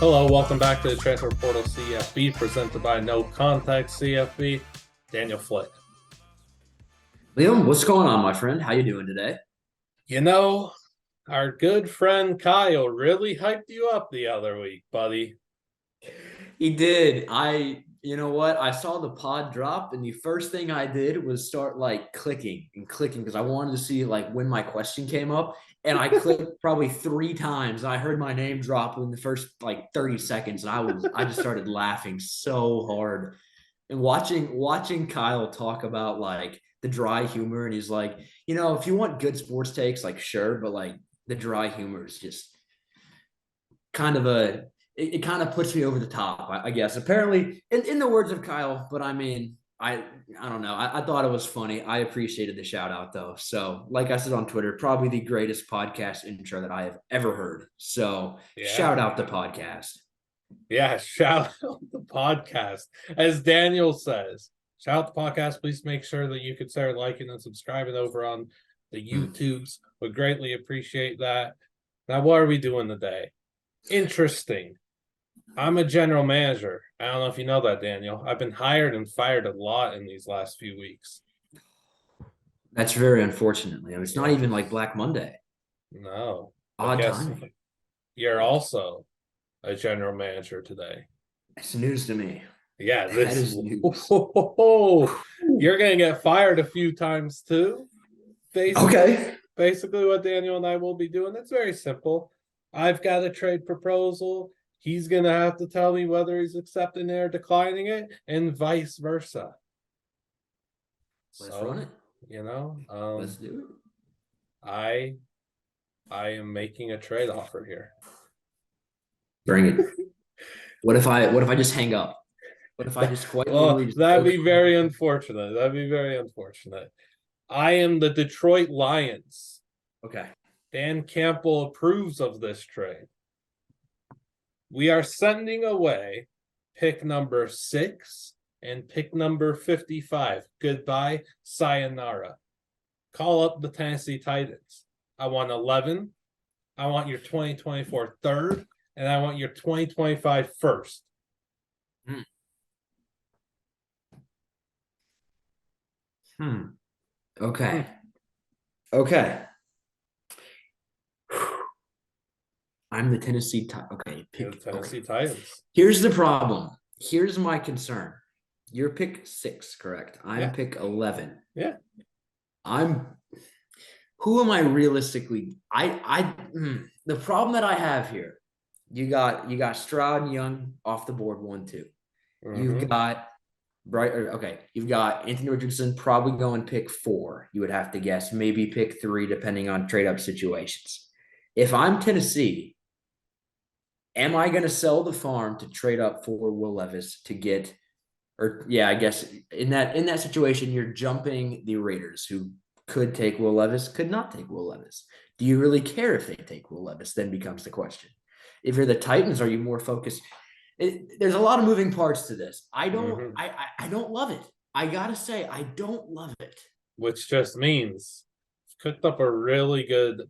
Hello, welcome back to the Transfer Portal CFB presented by NoContextCFB. Daniel Flick. Liam, what's going on, my friend? How you doing today? You know, our good friend Kyle really hyped you up the other week, buddy. He did. You know what? I saw the pod drop, and the first thing I did was start like clicking and clicking because I wanted to see like when my question came up. And I clicked probably 3 times. I heard my name drop in the first like 30 seconds, and I just started laughing so hard. And watching Kyle talk about like the dry humor, and he's like, if you want good sports takes, like sure, but like the dry humor is just kind of it kind of puts me over the top, I guess. Apparently, in the words of Kyle, but I mean, I don't know. I thought it was funny. I appreciated the shout out though. So, like I said on Twitter, probably the greatest podcast intro that I have ever heard. So, shout Yeah. out the podcast. Yeah, shout out the podcast. As Daniel says, shout out the podcast. Please make sure that you consider liking and subscribing over on the YouTubes. Would greatly appreciate that. Now, what are we doing today? Interesting. I'm a general manager. I don't know if you know that, Daniel. I've been hired and fired a lot in these last few weeks. That's very unfortunately. I mean, it's not even like Black Monday. No. But Odd guess timing. you're also a general manager today. It's news to me. Yeah, That is news. You're gonna get fired a few times too. Basically what Daniel and I will be doing. It's very simple. I've got a trade proposal. He's gonna have to tell me whether he's accepting it or declining it, and vice versa. Let's run it. Let's do it. I am making a trade offer here. Bring it. What if I just hang up? What if I just quite literally just that'd be very unfortunate. That'd be very unfortunate. I am the Detroit Lions. Okay. Dan Campbell approves of this trade. We are sending away pick number 6 and pick number 55. Goodbye, sayonara. Call up the Tennessee Titans. I want 11. I want your 2024 third, and I want your 2025 first. Okay. Okay. I'm the Tennessee Okay. Tennessee Titans. Here's the problem. Here's my concern. You're pick 6, correct? I'm pick 11. Yeah. Who am I realistically? The problem that I have here, you got Stroud and Young off the board 1-2. You've got you've got Anthony Richardson probably going pick 4. You would have to guess, maybe pick 3, depending on trade up situations. If I'm Tennessee, am I going to sell the farm to trade up for Will Levis to get, I guess in that situation, you're jumping the Raiders, who could take Will Levis, could not take Will Levis. Do you really care if they take Will Levis? Then becomes the question. If you're the Titans, are you more focused? There's a lot of moving parts to this. I don't love it. I gotta say, I don't love it. Which just means I've cooked up a really good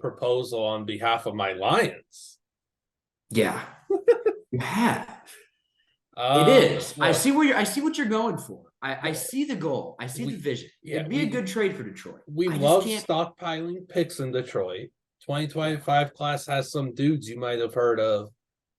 proposal on behalf of my Lions. Yeah, you have. It is. Look, I see what you're going for. I see the goal. I see the vision. It'd be a good trade for Detroit. We love stockpiling picks in Detroit. 2025 class has some dudes you might have heard of.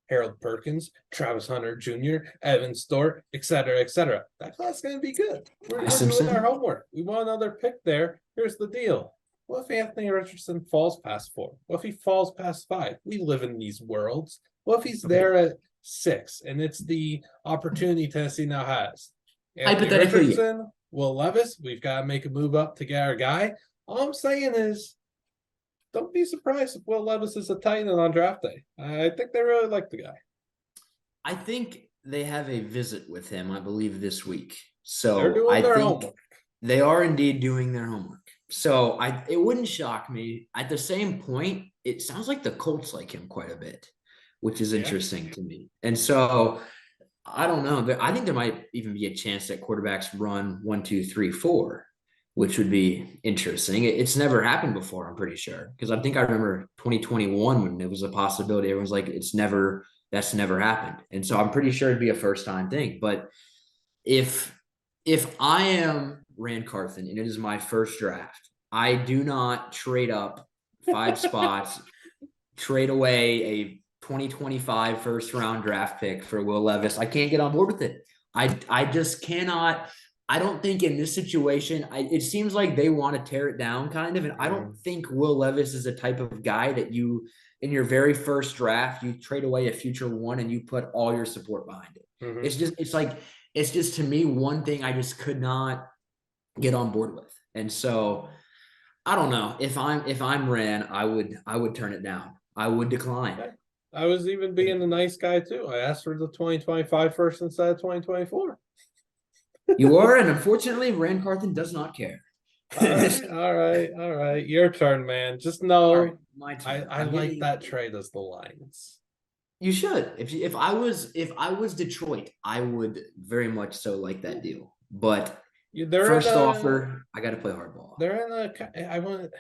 Harold Perkins, Travis Hunter Jr., Evan Stewart, etc., etc. That class is going to be good. We're doing our homework. We want another pick there. Here's the deal. What if Anthony Richardson falls past 4? What if he falls past 5? We live in these worlds. What if he's there at 6? And it's the opportunity Tennessee now has. Anthony Richardson, Will Levis, we've got to make a move up to get our guy. All I'm saying is, don't be surprised if Will Levis is a Titan on draft day. I think they really like the guy. I think they have a visit with him, I believe, this week. So they're doing their homework. They are indeed doing their homework. So it wouldn't shock me. At the same point, it sounds like the Colts like him quite a bit, which is interesting to me. And so I don't know. I think there might even be a chance that quarterbacks run 1, 2, 3, 4. which would be interesting. It's never happened before, I'm pretty sure. Because I think I remember 2021 when it was a possibility. Everyone's like, that's never happened. And so I'm pretty sure it'd be a first time thing. But if if I am Rand Carthen and it is my first draft, I do not trade up 5 spots, trade away a 2025 first round draft pick for Will Levis. I can't get on board with it. I just cannot. I don't think in this situation, it seems like they want to tear it down kind of. And I don't think Will Levis is the type of guy that you, in your very first draft, you trade away a future one and you put all your support behind it. Mhm. It's just to me, one thing I just could not get on board with. And so I don't know if I'm Ran, I would turn it down. I would decline. I was even being a nice guy too. I asked for the 2025 first instead of 2024. You are, and unfortunately, Rand Carthen does not care. All right. Your turn, man. Just know All right, my turn. I like that trade as the Lions. You should. If I was Detroit, I would very much so like that deal. But They're first offer, I got to play hardball. They're in I want,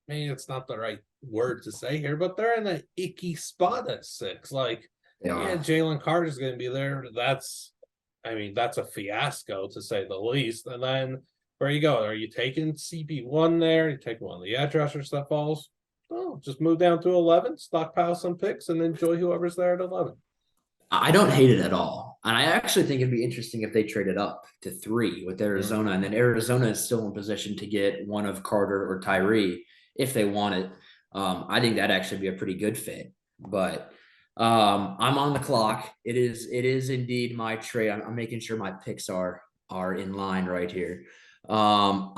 maybe it's not the right word to say here, but they're in an icky spot at 6. Like, yeah, Jalen Carter's going to be there. I mean, that's a fiasco to say the least. And then where you go? Are you taking CP1 there? You take one of the edge rushers that falls? Oh, just move down to 11, stockpile some picks, and enjoy whoever's there at 11. I don't hate it at all. And I actually think it'd be interesting if they traded up to 3 with Arizona. And then Arizona is still in position to get one of Carter or Tyree if they want it. I think that'd actually be a pretty good fit. But I'm on the clock. It is indeed my trade. I'm making sure my picks are in line right here. I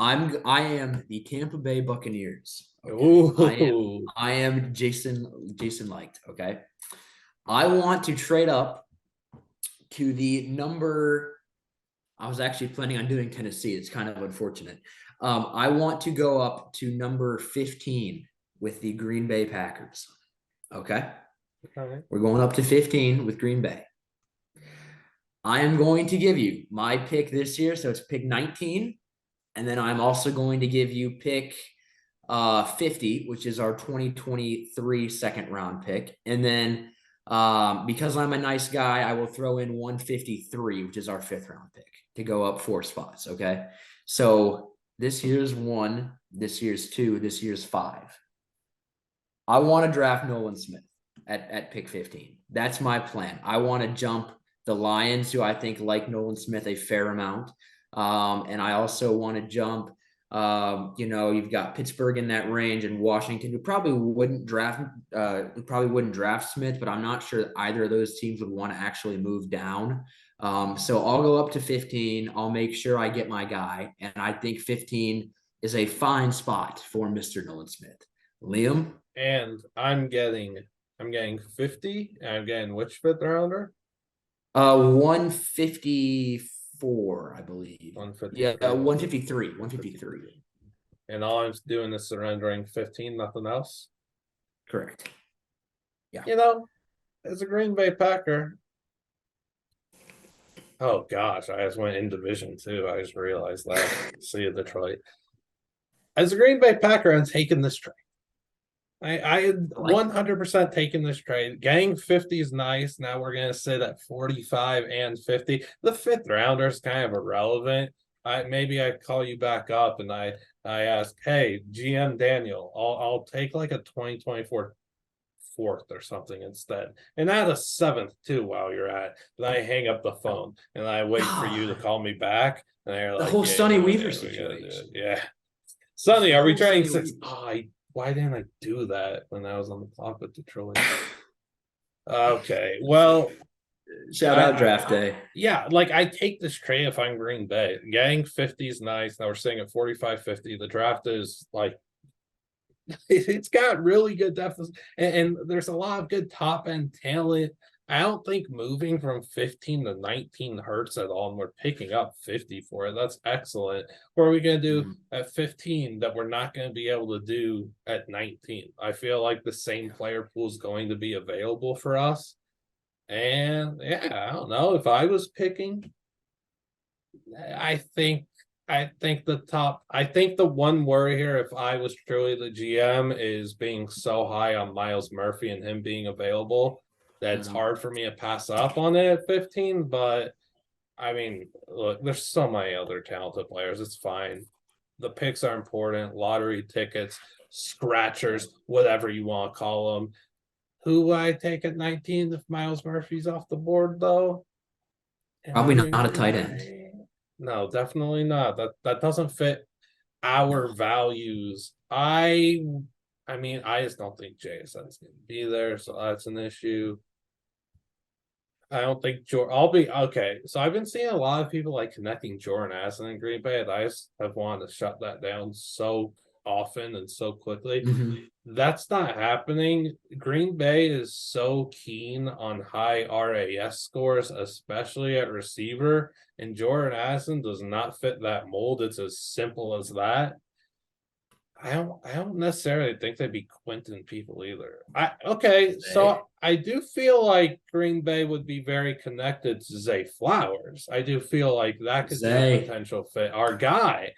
am the Tampa Bay Buccaneers. Okay? I am Jason Licht. Okay. I want to trade up to the number. I was actually planning on doing Tennessee. It's kind of unfortunate. I want to go up to number 15 with the Green Bay Packers. Okay. We're going up to 15 with Green Bay. I am going to give you my pick this year. So it's pick 19. And then I'm also going to give you pick 50, which is our 2023 second round pick. And then because I'm a nice guy, I will throw in 153, which is our 5th round pick to go up 4 spots. Okay. So this year's 1, this year's 2, this year's 5. I want to draft Nolan Smith at pick 15. That's my plan. I want to jump the Lions, who I think like Nolan Smith a fair amount. And I also want to jump, you've got Pittsburgh in that range and Washington, who probably wouldn't draft Smith, but I'm not sure that either of those teams would want to actually move down. So I'll go up to 15. I'll make sure I get my guy. And I think 15 is a fine spot for Mr. Nolan Smith. Liam? And I'm getting 50. I'm getting which 5th rounder? 154, I believe. 153. Yeah, 153. And all I'm doing is surrendering 15, nothing else? Correct. Yeah. As a Green Bay Packer. Oh gosh, I just went in division too. I just realized that. See you, Detroit. As a Green Bay Packer, I'm taking this trade. I had 100% taken this trade. Getting 50 is nice. Now we're going to sit at 45 and 50. The 5th rounder is kind of irrelevant. Maybe I call you back up and I ask, hey, GM Daniel, I'll take like a 2024 4th or something instead. And add a 7th too while you're at it. Then I hang up the phone and I wait for you to call me back. And they're like, the whole Sonny Weaver situation. Yeah. Sonny, are we trading 6? Why didn't I do that when I was on the clock with Detroit? Okay, well, shout out draft day. Yeah, like I take this trade if I'm Green Bay. Getting 50 is nice. Now we're sitting at 45-50. The draft is like, it's got really good depth, and there's a lot of good top end talent. I don't think moving from 15 to 19 hurts at all, and we're picking up 50 for it. That's excellent. What are we going to do at 15 that we're not going to be able to do at 19? I feel like the same player pool is going to be available for us. And yeah, I don't know. If I was picking, I think I think the one worry here, if I was truly the GM, is being so high on Miles Murphy and him being available that it's hard for me to pass up on it at 15. But I mean, look, there's so many other talented players. It's fine. The picks are important. Lottery tickets, scratchers, whatever you want to call them. Who would I take at 19 if Miles Murphy's off the board, though? Probably not a tight end. No, definitely not. That doesn't fit our values. I mean, I just don't think JSN's gonna be there, so that's an issue. I don't think I'll be okay. So I've been seeing a lot of people like connecting Jordan Addison and Green Bay, and I just have wanted to shut that down so often and so quickly. That's not happening. Green Bay is so keen on high RAS scores, especially at receiver, and Jordan Addison does not fit that mold. It's as simple as that. I don't necessarily think they'd be Quentin people either. So I do feel like Green Bay would be very connected to Zay Flowers. I do feel like that could be a potential fit. Our guy.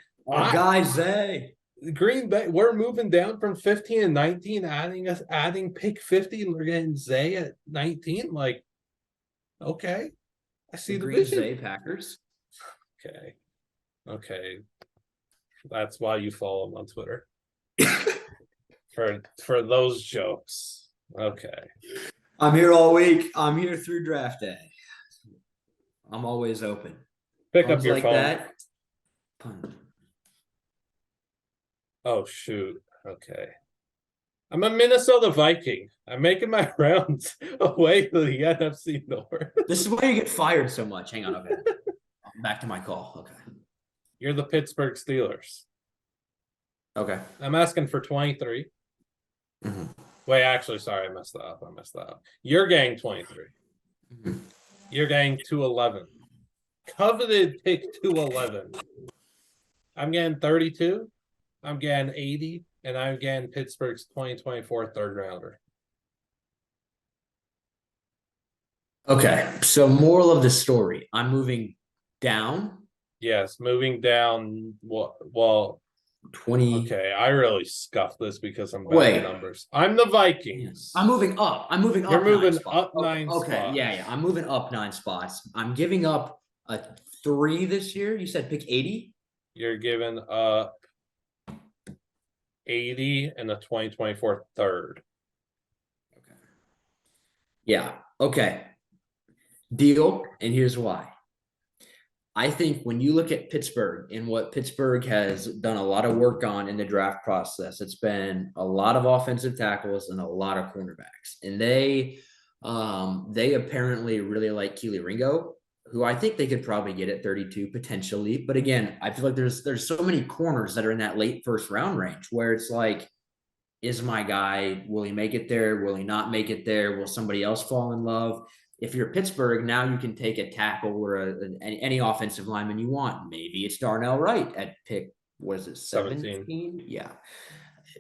Zay. Green Bay, we're moving down from 15 and 19, adding pick 50, and we're getting Zay at 19. Like, okay. I see the vision. Zay Packers. Okay. That's why you follow him on Twitter. for those jokes. Okay. I'm here all week. I'm here through draft day. I'm always open. Pick up your phone. That. Oh shoot. Okay. I'm a Minnesota Viking. I'm making my rounds away to the NFC North. This is why you get fired so much. Hang on, okay. Back to my call. Okay. You're the Pittsburgh Steelers. Okay. I'm asking for 23. Wait, actually, sorry, I messed that up. You're getting 23. You're getting 211. Coveted pick 211. I'm getting 32. I'm getting 80. And I'm getting Pittsburgh's 2024 third rounder. Okay. So moral of the story. I'm moving down. Yes, moving down. Well, 20. Okay, I really scuffed this because I'm bad at numbers. I'm the Vikings. I'm moving up. You're moving up 9 spots. Okay, yeah. I'm moving up 9 spots. I'm giving up a 3 this year. You said pick 80? You're giving up 80 and a 2024 third. Okay. Yeah. Okay. Deal. And here's why. I think when you look at Pittsburgh and what Pittsburgh has done a lot of work on in the draft process, it's been a lot of offensive tackles and a lot of cornerbacks. And they apparently really like Keely Ringo, who I think they could probably get at 32 potentially. But again, I feel like there's so many corners that are in that late first round range where it's like, is my guy, will he make it there? Will he not make it there? Will somebody else fall in love? If you're Pittsburgh, now you can take a tackle or any offensive lineman you want. Maybe it's Darnell Wright at pick, was it 17? Yeah.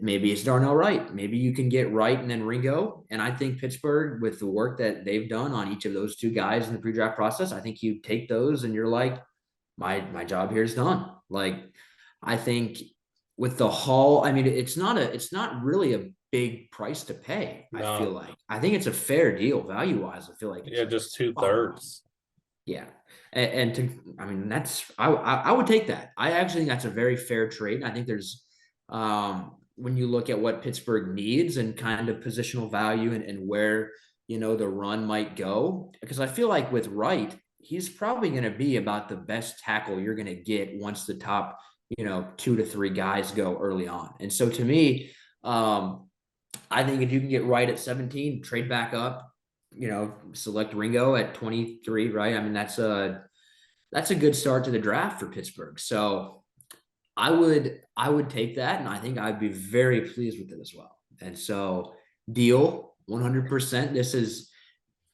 Maybe it's Darnell Wright. Maybe you can get Wright and then Ringo. And I think Pittsburgh, with the work that they've done on each of those 2 guys in the pre-draft process, I think you take those and you're like, my job here is done. Like, I think with the haul, I mean, it's not really a big price to pay. No. I feel like I think it's a fair deal value wise. I feel like it's just 2/3. Yeah, I would take that. I actually think that's a very fair trade. I think there's when you look at what Pittsburgh needs and kind of positional value and where the run might go, because I feel like with Wright, he's probably going to be about the best tackle you're going to get once the top 2 to 3 guys go early on. And so to me, I think if you can get Wright at 17, trade back up, select Ringo at 23, right? I mean, that's a good start to the draft for Pittsburgh. So I would take that, and I think I'd be very pleased with it as well. And so deal 100%.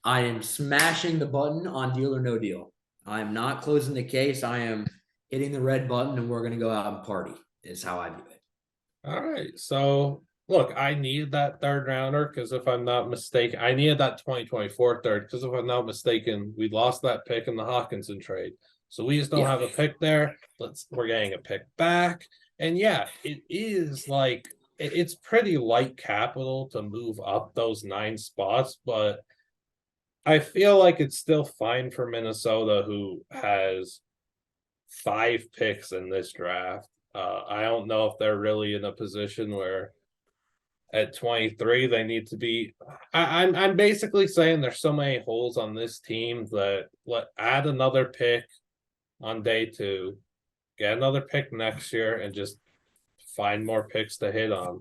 I am smashing the button on deal or no deal. I am not closing the case. I am hitting the red button, and we're going to go out and party is how I view it. All right. So look, I need that third rounder because if I'm not mistaken, I needed that 2024 third because if I'm not mistaken, we lost that pick in the Hawkinson trade. So we just don't have a pick there. We're getting a pick back. And yeah, it is like it's pretty light capital to move up those 9 spots, but I feel like it's still fine for Minnesota, who has 5 picks in this draft. I don't know if they're really in a position where at 23 they need to be. I'm basically saying there's so many holes on this team that add another pick on day 2, get another pick next year, and just find more picks to hit on.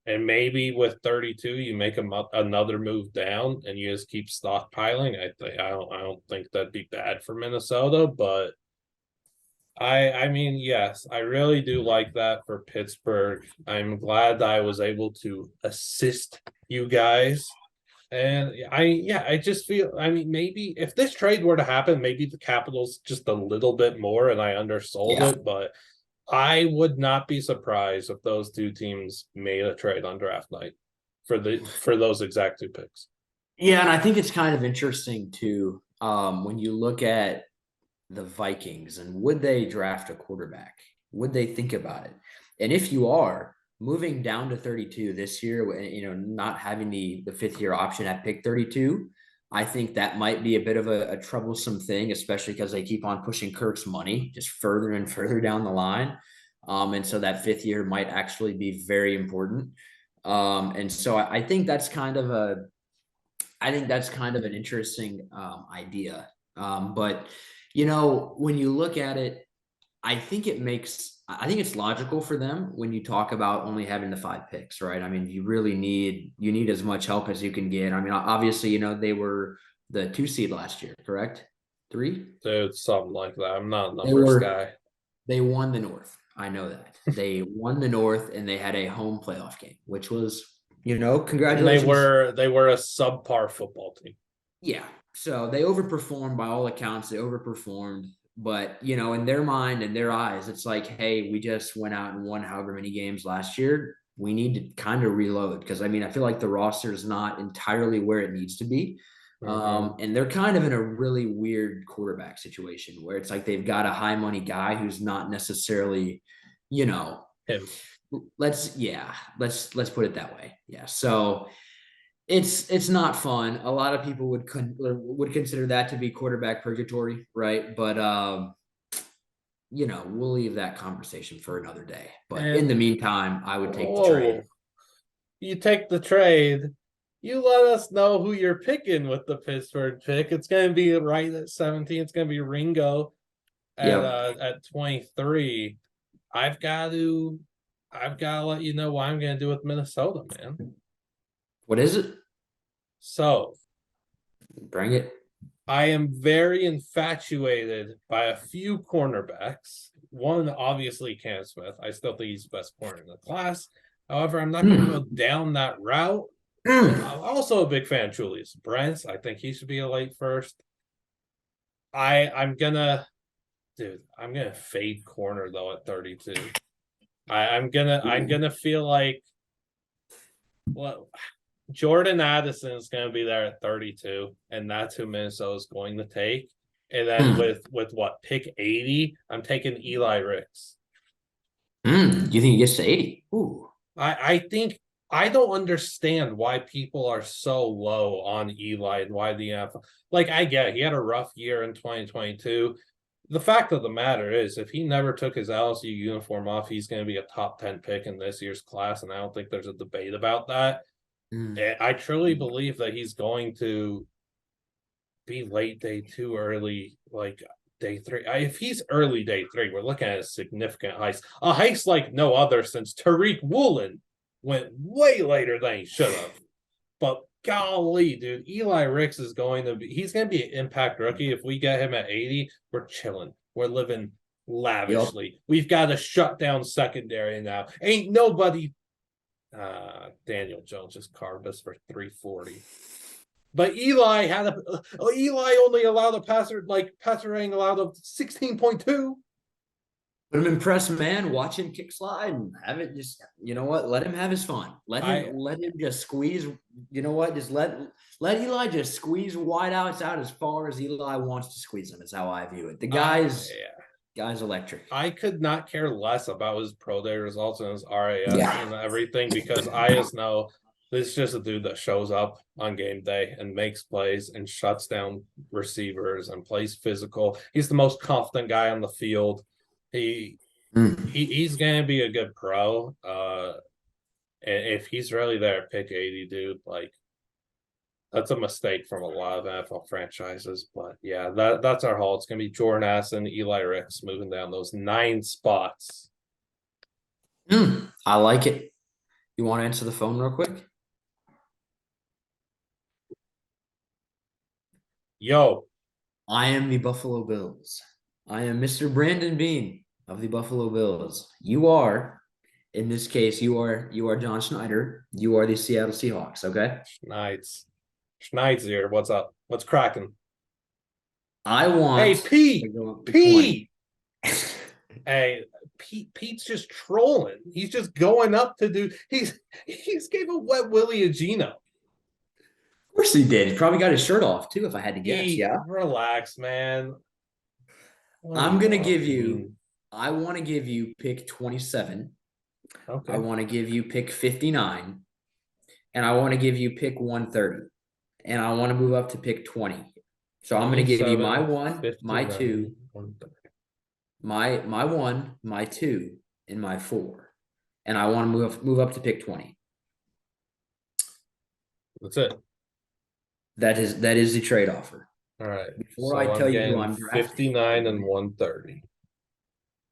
And maybe with 32, you make another move down, and you just keep stockpiling. I don't think that'd be bad for Minnesota, but I mean, yes, I really do like that for Pittsburgh. I'm glad I was able to assist you guys. And I just feel, I mean, maybe if this trade were to happen, maybe the Capitals just a little bit more and I undersold it, but I would not be surprised if those 2 teams made a trade on draft night for those exact 2 picks. Yeah, and I think it's kind of interesting too, when you look at the Vikings and would they draft a quarterback? Would they think about it? And if you are moving down to 32 this year, not having the 5th-year option at pick 32, I think that might be a bit of a troublesome thing, especially because they keep on pushing Kirk's money just further and further down the line. And so that 5th year might actually be very important. And so I think that's kind of an interesting idea. But when you look at it, I think it's logical for them when you talk about only having the 5 picks, right? I mean, you need as much help as you can get. I mean, obviously, they were the 2 seed last year, correct? 3? Dude, something like that. I'm not a numbers guy. They won the North. I know that. They won the North and they had a home playoff game, which was, congratulations. And they were a subpar football team. Yeah. So they overperformed by all accounts. They overperformed. But, in their mind and their eyes, it's like, hey, we just went out and won however many games last year. We need to kind of reload because, I mean, I feel like the roster is not entirely where it needs to be. And they're kind of in a really weird quarterback situation where it's like they've got a high money guy who's not necessarily, him. Let's put it that way. Yeah. So it's not fun. A lot of people would consider that to be quarterback purgatory, right? But we'll leave that conversation for another day. But in the meantime, I would take the trade. You take the trade. You let us know who you're picking with the Pittsburgh pick. It's going to be right at 17. It's going to be Ringo at 23. I've got to let you know what I'm going to do with Minnesota, man. What is it? So, bring it. I am very infatuated by a few cornerbacks. One, obviously, Cam Smith. I still think he's the best corner in the class. However, I'm not going to go down that route. I'm also a big fan of Julius Brents. I think he should be a late first. I'm gonna fade corner though at 32. I'm gonna feel like Jordan Addison is gonna be there at 32, and that's who Minnesota's going to take. And then with what pick 80, I'm taking Eli Ricks. Do you think he gets to 80? Ooh. I think I don't understand why people are so low on Eli and why the NFL. Like, I get it. He had a rough year in 2022. The fact of the matter is, if he never took his LSU uniform off, he's going to be a top 10 pick in this year's class, and I don't think there's a debate about that. I truly believe that he's going to be late day 2, early day 3. If he's early day 3, we're looking at a significant heist. A heist like no other since Tariq Woolen went way later than he should have. But golly, dude, Eli Ricks he's going to be an impact rookie. If we get him at 80, we're chilling. We're living lavishly. Yep. We've got a shutdown secondary now. Ain't nobody. Daniel Jones just carved us for 340. But Eli only allowed a passer rating allowed of 16.2. But I'm impressed, man. Watch him kick slide and have it just, let him have his fun. Let him just squeeze, just let Let Eli just squeeze wideouts out as far as Eli wants to squeeze them. Is how I view it. The Yeah. guy's electric. I could not care less about his pro day results and his RAS Yeah. and everything because I just know this is just a dude that shows up on game day and makes plays and shuts down receivers and plays physical. He's the most confident guy on the field. He's gonna be a good pro. And if he's really there at pick 80, dude, like that's a mistake from a lot of NFL franchises. But yeah, that's our haul. It's gonna be Jordan Addison, Eli Ricks moving down those 9 spots. I like it. You want to answer the phone real quick? Yo, I am the Buffalo Bills. I am Mr. Brandon Bean of the Buffalo Bills. You are, in this case, you are John Schneider. You are the Seattle Seahawks. Okay. Schneid's here. What's up? What's cracking? I want. Hey, Pete. to go up to Pete. Hey, Pete's just trolling. He's just going up to do. He's gave a wet willy a Gino. Of course he did. He probably got his shirt off too, if I had to guess. Yeah. Relax, man. I'm gonna give you. I want to give you pick 27. Okay. I want to give you pick 59, and I want to give you pick 130, and I want to move up to pick 20. So I'm going to give you my 1, 59, my 2, my 1, my 2, and my 4, and I want to move up to pick 20. That's it. That is the trade offer. All right. Before so I tell you who I'm drafting, 59 and 130.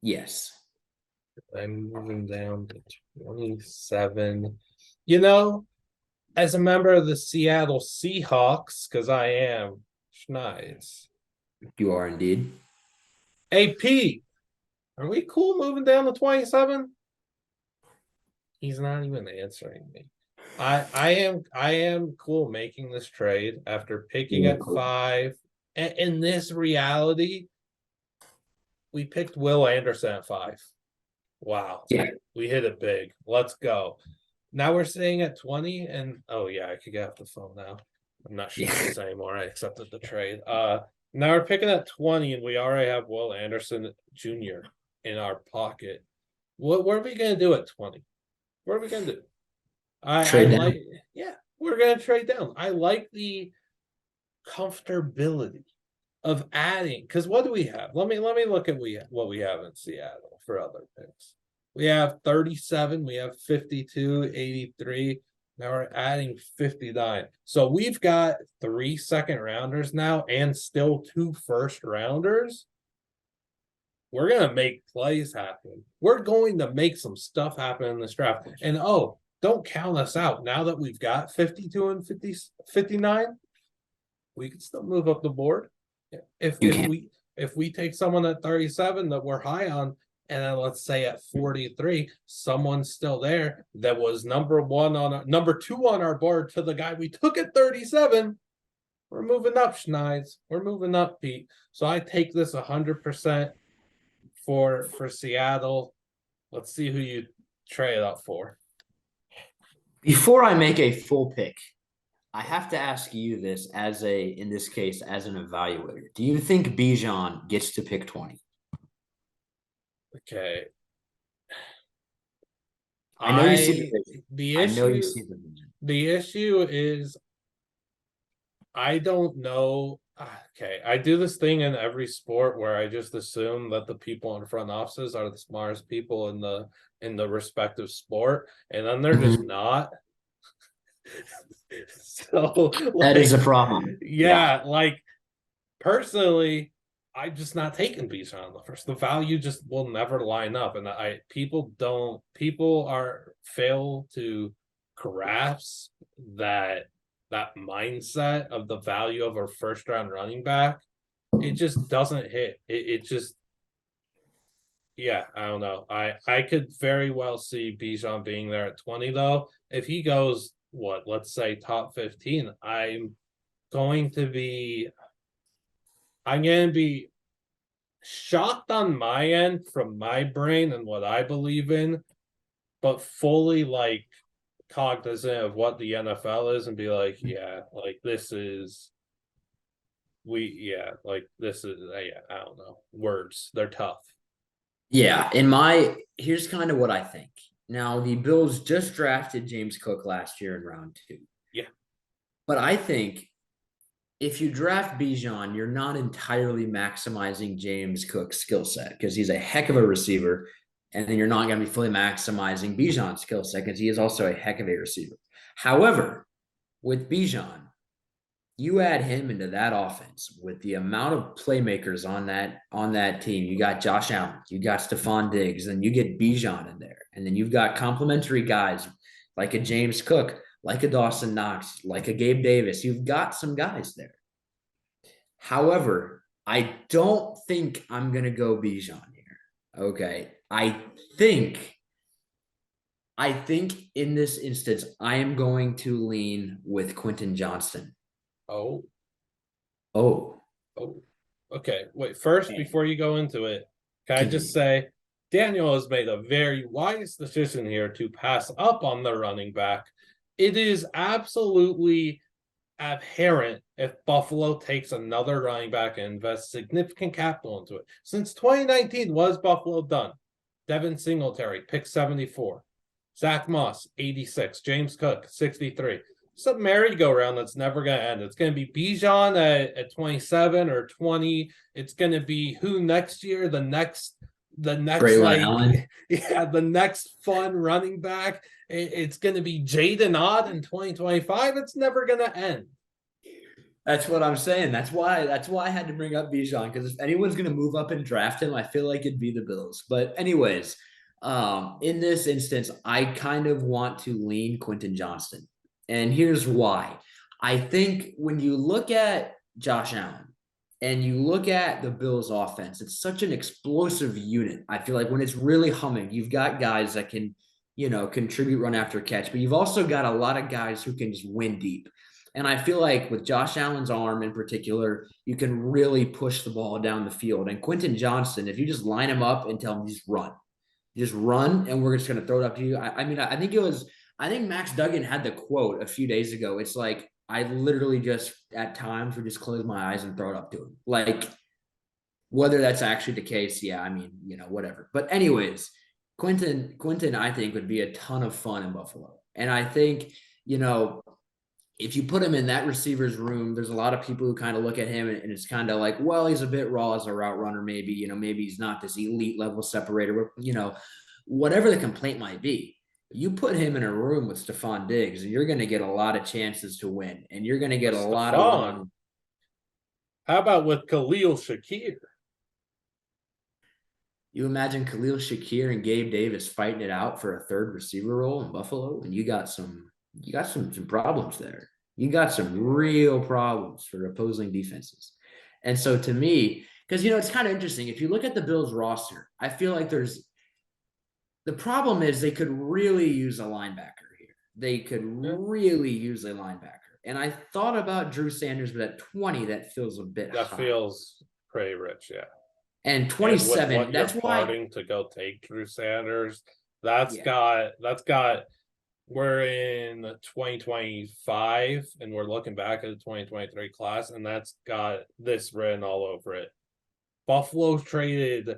Yes. I'm moving down to 27. You know, as a member of the Seattle Seahawks, because I am Schneids. You are indeed. Hey, Pete, are we cool moving down to 27? He's not even answering me. I am cool making this trade after picking at 5. And in this reality, we picked Will Anderson at 5. Wow. Yeah. We hit it big. Let's go. Now we're sitting at 20 and oh yeah, I could get off the phone now. I'm not sure this anymore. I accepted the trade. Now we're picking at 20 and we already have Will Anderson Jr. in our pocket. What are we gonna do at 20? What are we gonna do? We're gonna trade down. I like the comfortability of adding because what do we have? Let me look at what we have in Seattle for other picks. We have 37, we have 52, 83. Now we're adding 59. So we've got 3 second rounders now and still 2 first rounders. We're gonna make plays happen. We're going to make some stuff happen in this draft. And don't count us out. Now that we've got 52 and 59, we can still move up the board. If we take someone at 37 that we're high on, and then let's say at 43, someone's still there that was number 2 on our board to the guy we took at 37. We're moving up, Schneids. We're moving up, Pete. So I take this 100% for Seattle. Let's see who you trade up for. Before I make a full pick, I have to ask you this in this case, as an evaluator. Do you think Bijan gets to pick 20? Okay. I know you see the vision. The issue is I don't know. Okay, I do this thing in every sport where I just assume that the people in front offices are the smartest people in the respective sport, and then they're just not. So that is a problem. Yeah, like personally, I'm just not taking Bijan on the first. The value just will never line up, and people fail to grasp that mindset of the value of a first round running back. It just doesn't hit. It just, yeah, I don't know. I could very well see Bijan being there at 20 though. If he goes, let's say top 15, I'm going to be shocked on my end from my brain and what I believe in, but fully like cognizant of what the NFL is and be like, yeah, like this is I don't know. Words, they're tough. Yeah, here's kind of what I think. Now, the Bills just drafted James Cook last year in round 2. Yeah. But I think if you draft Bijan, you're not entirely maximizing James Cook's skill set because he's a heck of a receiver. And then you're not going to be fully maximizing Bijan's skill set because he is also a heck of a receiver. However, with Bijan, you add him into that offense with the amount of playmakers on that team. You got Josh Allen, you got Stephon Diggs, and you get Bijan in there. And then you've got complementary guys like a James Cook, like a Dawson Knox, like a Gabe Davis. You've got some guys there. However, I don't think I'm going to go Bijan here. Okay. I think in this instance, I am going to lean with Quentin Johnston. Oh. Okay. Wait, first, before you go into it, can I just say Daniel has made a very wise decision here to pass up on the running back. It is absolutely apparent if Buffalo takes another running back and invests significant capital into it. Since 2019, was Buffalo done? Devin Singletary, pick 74. Zach Moss, 86. James Cook, 63. It's a merry-go-round that's never going to end. It's going to be Bijan at 27 or 20. It's going to be who next year? The next Allen. Yeah, the next fun running back. It's going to be Jaden Odd in 2025. It's never going to end. That's what I'm saying. That's why I had to bring up Bijan, because if anyone's going to move up and draft him, I feel like it'd be the Bills. But anyways, in this instance, I kind of want to lean Quentin Johnston. And here's why. I think when you look at Josh Allen and you look at the Bills offense, it's such an explosive unit. I feel like when it's really humming, you've got guys that can, contribute run after catch, but you've also got a lot of guys who can just win deep. And I feel like with Josh Allen's arm in particular, you can really push the ball down the field. And Quentin Johnston, if you just line him up and tell him just run, and we're just going to throw it up to you. I think Max Duggan had the quote a few days ago. It's like, I literally just at times would just close my eyes and throw it up to him. Like, whether that's actually the case, yeah, I mean, whatever. But anyways, Quentin, I think would be a ton of fun in Buffalo. And I think, if you put him in that receiver's room, there's a lot of people who kind of look at him and it's kind of like, well, he's a bit raw as a route runner. Maybe, maybe he's not this elite level separator, whatever the complaint might be. You put him in a room with Stephon Diggs, and you're going to get a lot of chances to win, and you're going to get a lot of. How about with Khalil Shakir? You imagine Khalil Shakir and Gabe Davis fighting it out for a third receiver role in Buffalo, and you got some problems there. You got some real problems for opposing defenses. And so to me, because it's kind of interesting, if you look at the Bills roster, I feel like the problem is they could really use a linebacker here. They could really use a linebacker. And I thought about Drew Sanders, but at 20, that feels a bit high. Feels pretty rich, yeah. And 27, and that's why to go take Drew Sanders. That's got we're in 2025 and we're looking back at the 2023 class, and that's got this written all over it. Buffalo traded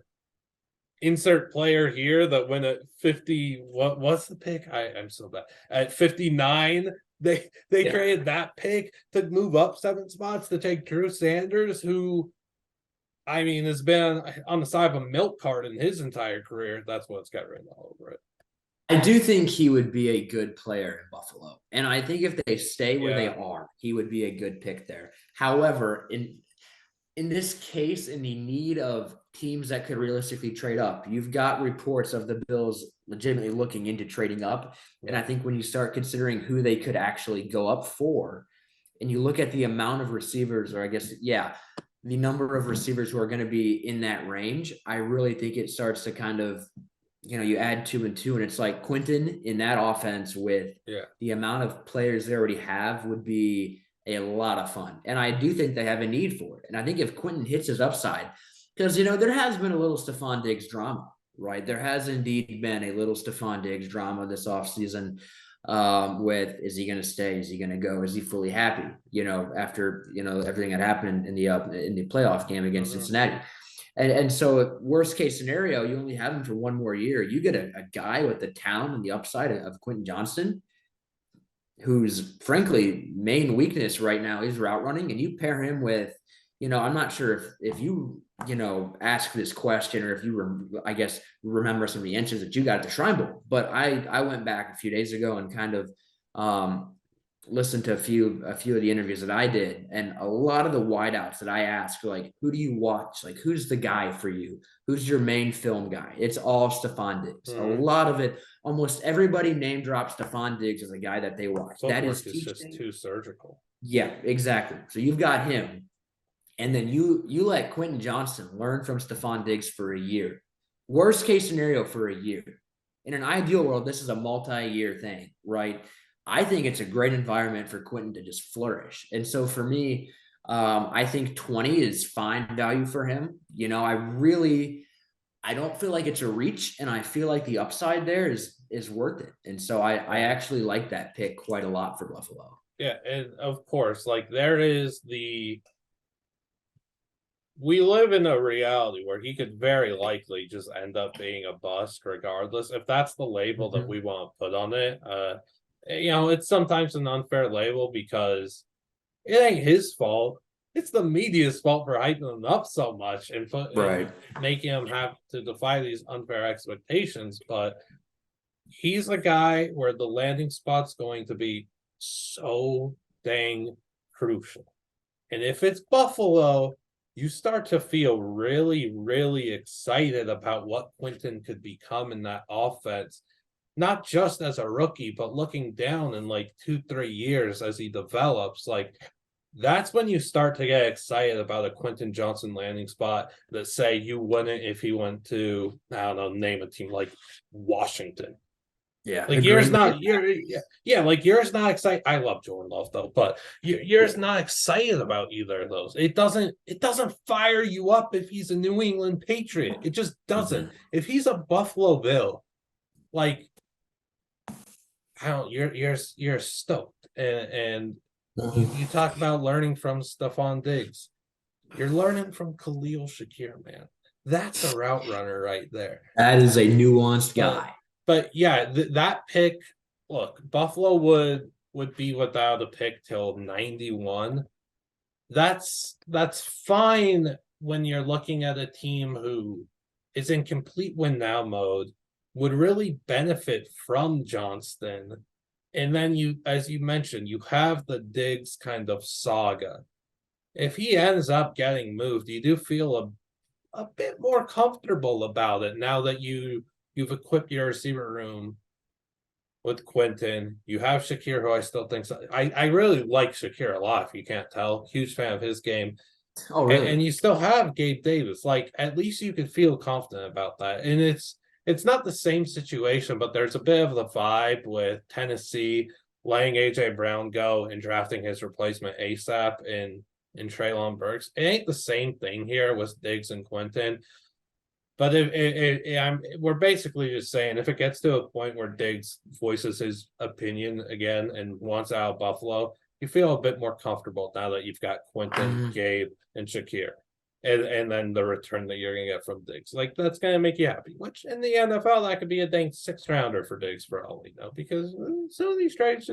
insert player here that went at 50. What's the pick? I'm so bad. At 59, they traded that pick to move up 7 spots to take Drew Sanders, who has been on the side of a milk carton his entire career. That's what's got written all over it. I do think he would be a good player in Buffalo. And I think if they stay where they are, he would be a good pick there. However, in this case, in the need of teams that could realistically trade up, you've got reports of the Bills legitimately looking into trading up. And I think when you start considering who they could actually go up for, and you look at the amount of receivers, or I guess, the number of receivers who are going to be in that range, I really think it starts to kind of, you add 2 and 2, and it's like Quentin in that offense with the amount of players they already have would be a lot of fun. And I do think they have a need for it. And I think if Quentin hits his upside, because, there has been a little Stephon Diggs drama, right? There has indeed been a little Stephon Diggs drama this offseason. with is he going to stay? Is he going to go? Is he fully happy? After everything that happened in the playoff game against Cincinnati. And so worst case scenario, you only have him for one more year. You get a guy with the talent and the upside of Quentin Johnston, whose frankly main weakness right now is route running, and you pair him with, I'm not sure if you ask this question, or if you I guess remember some of the answers that you got at the Shrine Bowl, but I went back a few days ago and kind of listened to a few of the interviews that I did, and a lot of the wideouts that I asked were like, who do you watch? Like, who's the guy for you? Who's your main film guy? It's all Stephon Diggs. A lot of it, almost everybody name drops Stephon Diggs as a guy that they watch. That is just too surgical. Yeah, exactly. So you've got him, and then you let Quentin Johnston learn from Stephon Diggs for a year. Worst case scenario for a year. In an ideal world, this is a multi-year thing, right? I think it's a great environment for Quentin to just flourish. And so for me, I think 20 is fine value for him. I don't feel like it's a reach, and I feel like the upside there is worth it. And so I actually like that pick quite a lot for Buffalo. Yeah, and of course, we live in a reality where he could very likely just end up being a bust regardless, if that's the label that we want to put on it. It's sometimes an unfair label because it ain't his fault. It's the media's fault for hyping him up so much and making him have to defy these unfair expectations. But he's a guy where the landing spot's going to be so dang crucial. And if it's Buffalo, you start to feel really, really excited about what Quentin could become in that offense, not just as a rookie, but looking down in 2-3 years as he develops. That's when you start to get excited about a Quentin Johnston landing spot that, say, you wouldn't if he went to, I don't know, name a team like Washington. Yeah, yours not excited. I love Jordan Love though, but yours not excited about either of those. It doesn't fire you up if he's a New England Patriot. It just doesn't. If he's a Buffalo Bill, you're stoked. And you talk about learning from Stephon Diggs. You're learning from Khalil Shakir, man. That's a route runner right there. That is a nuanced guy. But yeah, that pick, look, Buffalo would be without a pick till 91. That's fine when you're looking at a team who is in complete win now mode, would really benefit from Johnston. And then you, as you mentioned, you have the Diggs kind of saga. If he ends up getting moved, you do feel a bit more comfortable about it now that you've equipped your receiver room with Quentin. You have Shakir, who I still think I really like Shakir a lot, if you can't tell. Huge fan of his game. Oh, really? And you still have Gabe Davis. At least you can feel confident about that. And it's not the same situation, but there's a bit of the vibe with Tennessee letting AJ Brown go and drafting his replacement ASAP in Treylon Burks. It ain't the same thing here with Diggs and Quentin. But we're basically just saying, if it gets to a point where Diggs voices his opinion again and wants out of Buffalo, you feel a bit more comfortable now that you've got Quentin, Gabe, and Shakir. And then the return that you're going to get from Diggs. That's going to make you happy. Which, in the NFL, that could be a dang 6th rounder for Diggs for all we know. Because some of these trades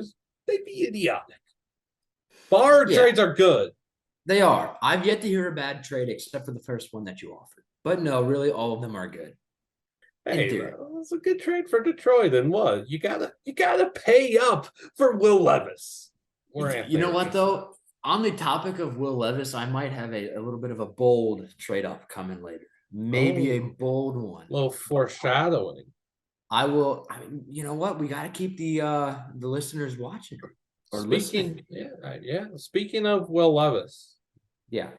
they'd be idiotic. Trades are good. They are. I've yet to hear a bad trade except for the first one that you offered. But no, really, all of them are good. Hey, it's a good trade for Detroit. And what? You gotta pay up for Will Levis. You know what, though? On the topic of Will Levis, I might have a little bit of a bold trade up coming later. Maybe a bold one. A little foreshadowing. I will. You know what? We got to keep the listeners watching or listening. Yeah. Speaking of Will Levis, here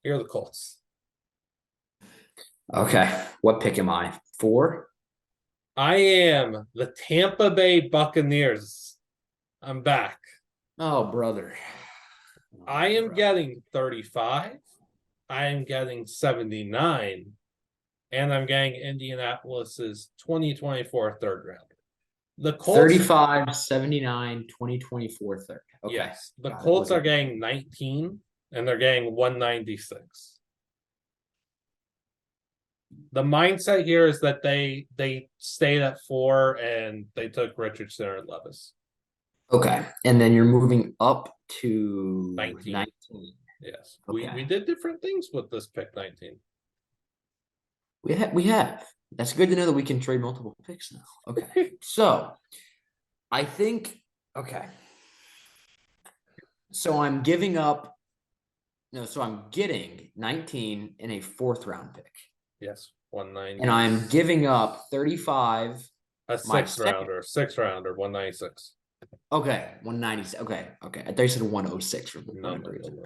are the Colts. Okay, what pick am I? 4? I am the Tampa Bay Buccaneers. I'm back. Oh, brother. I am getting 35. I am getting 79. And I'm getting Indianapolis's 2024 third rounder. The Colts, 35, 79, 2024 third. Okay. yes, the Got it. Colts are Looking- getting 19 and they're getting 196. The mindset here is that they stayed at 4 and they took Richardson and Levis. Okay. And then you're moving up to 19. 19. Yes. Okay. We did different things with this pick 19. We have. That's good to know that we can trade multiple picks now. Okay. So I think okay. So I'm giving up. No, so I'm getting 19 in a 4th round pick. Yes. 190. And I'm giving up 35. A my 6th second- rounder, 6th rounder, 196. Okay, 190. Okay. I thought you said 106 for No.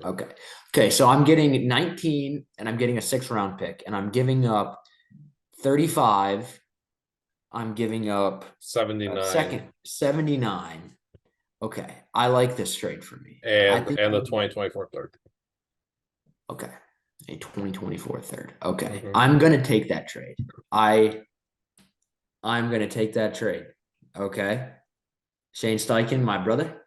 Okay. Okay, so I'm getting 19 and I'm getting a 6th round pick, and I'm giving up 35. I'm giving up 79. second 79. Okay. I like this trade for me. And the 2024 third. Okay. A 2024 third. Okay. Mhm. I'm gonna take that trade. I'm gonna take that trade. Okay. Shane Steichen, my brother.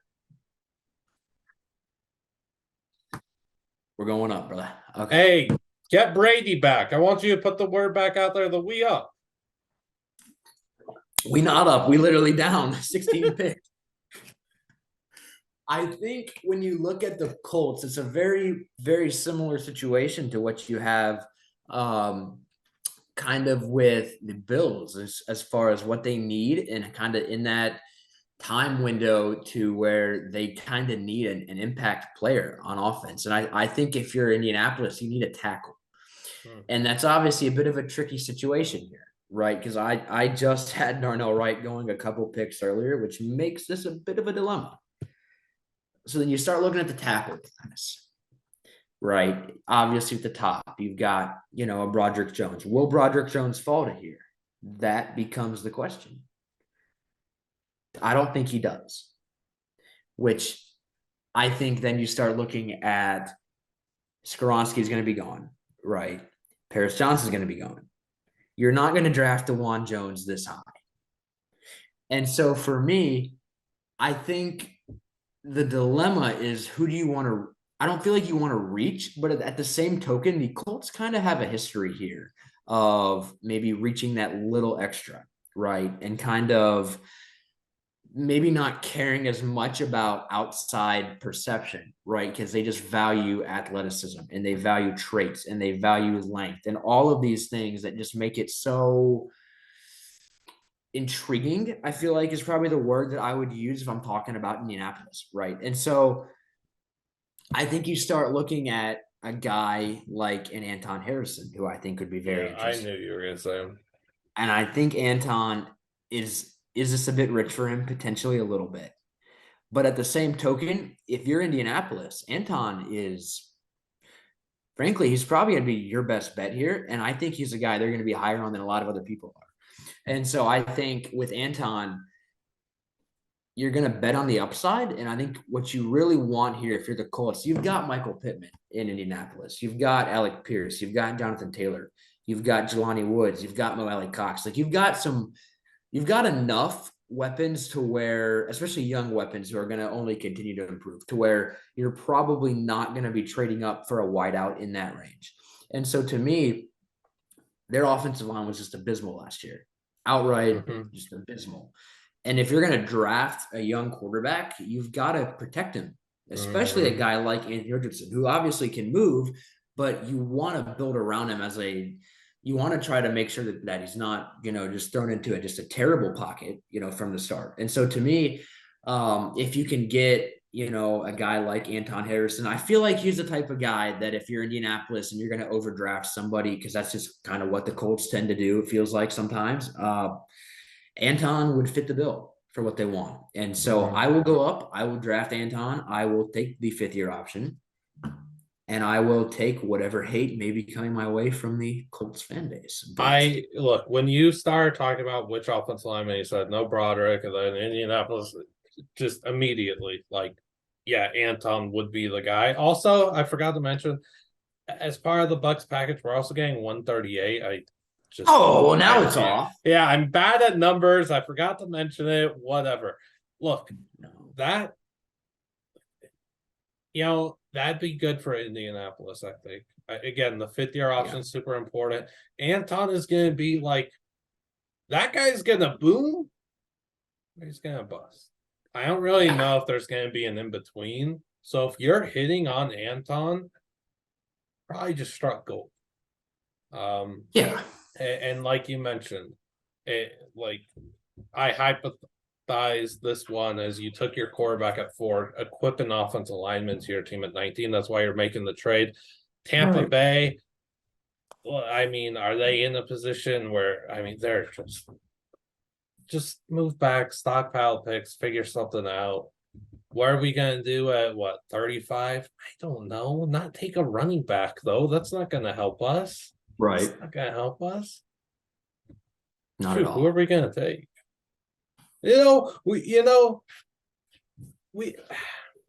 We're going up, brother. Okay. Hey, get Brady back. I want you to put the word back out there that we up. We not up. We literally down 16 picks. I think when you look at the Colts, it's a very, very similar situation to what you have kind of with the Bills as far as what they need, and kind of in that time window to where they kind of need an impact player on offense. And I think if you're Indianapolis, you need a tackle. And that's obviously a bit of a tricky situation here, right? Because I just had Darnell Wright going a couple picks earlier, which makes this a bit of a dilemma. So then you start looking at the tackle class, right? Obviously at the top, you've got, a Broderick Jones. Will Broderick Jones fall to here? That becomes the question. I don't think he does, which I think then you start looking at Skoronski is going to be gone, right? Paris Johnson is going to be gone. You're not going to draft DeJuan Jones this high. And so for me, I think the dilemma is, who do you want to – I don't feel like you want to reach, but at the same token, the Colts kind of have a history here of maybe reaching that little extra, right? And kind of maybe not caring as much about outside perception, right? Because they just value athleticism and they value traits and they value length and all of these things that just make it so intriguing, I feel like, is probably the word that I would use if I'm talking about Indianapolis, right? And so I think you start looking at a guy like an Anton Harrison, who I think would be very interesting. I knew you were going to say him. And I think Anton is this a bit rich for him? Potentially a little bit. But at the same token, if you're Indianapolis, Anton is, frankly, he's probably going to be your best bet here. And I think he's a guy they're going to be higher on than a lot of other people are. And so I think with Anton, you're going to bet on the upside. And I think what you really want here, if you're the Colts, you've got Michael Pittman in Indianapolis. You've got Alec Pierce. You've got Jonathan Taylor. You've got Jelani Woods. You've got Mo Alley Cox. Like, you've got enough weapons to where, especially young weapons who are going to only continue to improve, to where you're probably not going to be trading up for a wideout in that range. And so to me, their offensive line was just abysmal last year. Outright, just abysmal. And if you're going to draft a young quarterback, you've got to protect him, especially a guy like Anthony Richardson, who obviously can move, but you want to build around him you want to try to make sure that he's not, just thrown into just a terrible pocket, from the start. And so to me, if you can get, a guy like Anton Harrison, I feel like he's the type of guy that if you're Indianapolis and you're going to overdraft somebody, because that's just kind of what the Colts tend to do, it feels like sometimes, Anton would fit the bill for what they want. And so I will go up. I will draft Anton. I will take the 5th-year option. And I will take whatever hate may be coming my way from the Colts fan base. But Look, when you started talking about which offensive lineman, you said no Broderick, and then Indianapolis, just immediately, yeah, Anton would be the guy. Also, I forgot to mention, as part of the Bucks package, we're also getting 138. just Oh, well, now it's yeah. off. Yeah, I'm bad at numbers. I forgot to mention it. Whatever. Look, No. that that'd be good for Indianapolis, I think. Again, the 5th-year option is super important. Anton is going to be like, that guy's going to boom, or he's going to bust. I don't really know if there's going to be an in-between. So if you're hitting on Anton, probably just struck gold. And like you mentioned, I hypothesize this one as you took your quarterback at 4, equip an offensive lineman to your team at 19. That's why you're making the trade. Tampa Bay, well, I mean, are they in a position where, I mean, they're just move back, stockpile picks, figure something out. What are we going to do at 35? I don't know. Not take a running back, though. That's not going to help us. Right. It's not going to help us. Not at all. Who are we going to take? We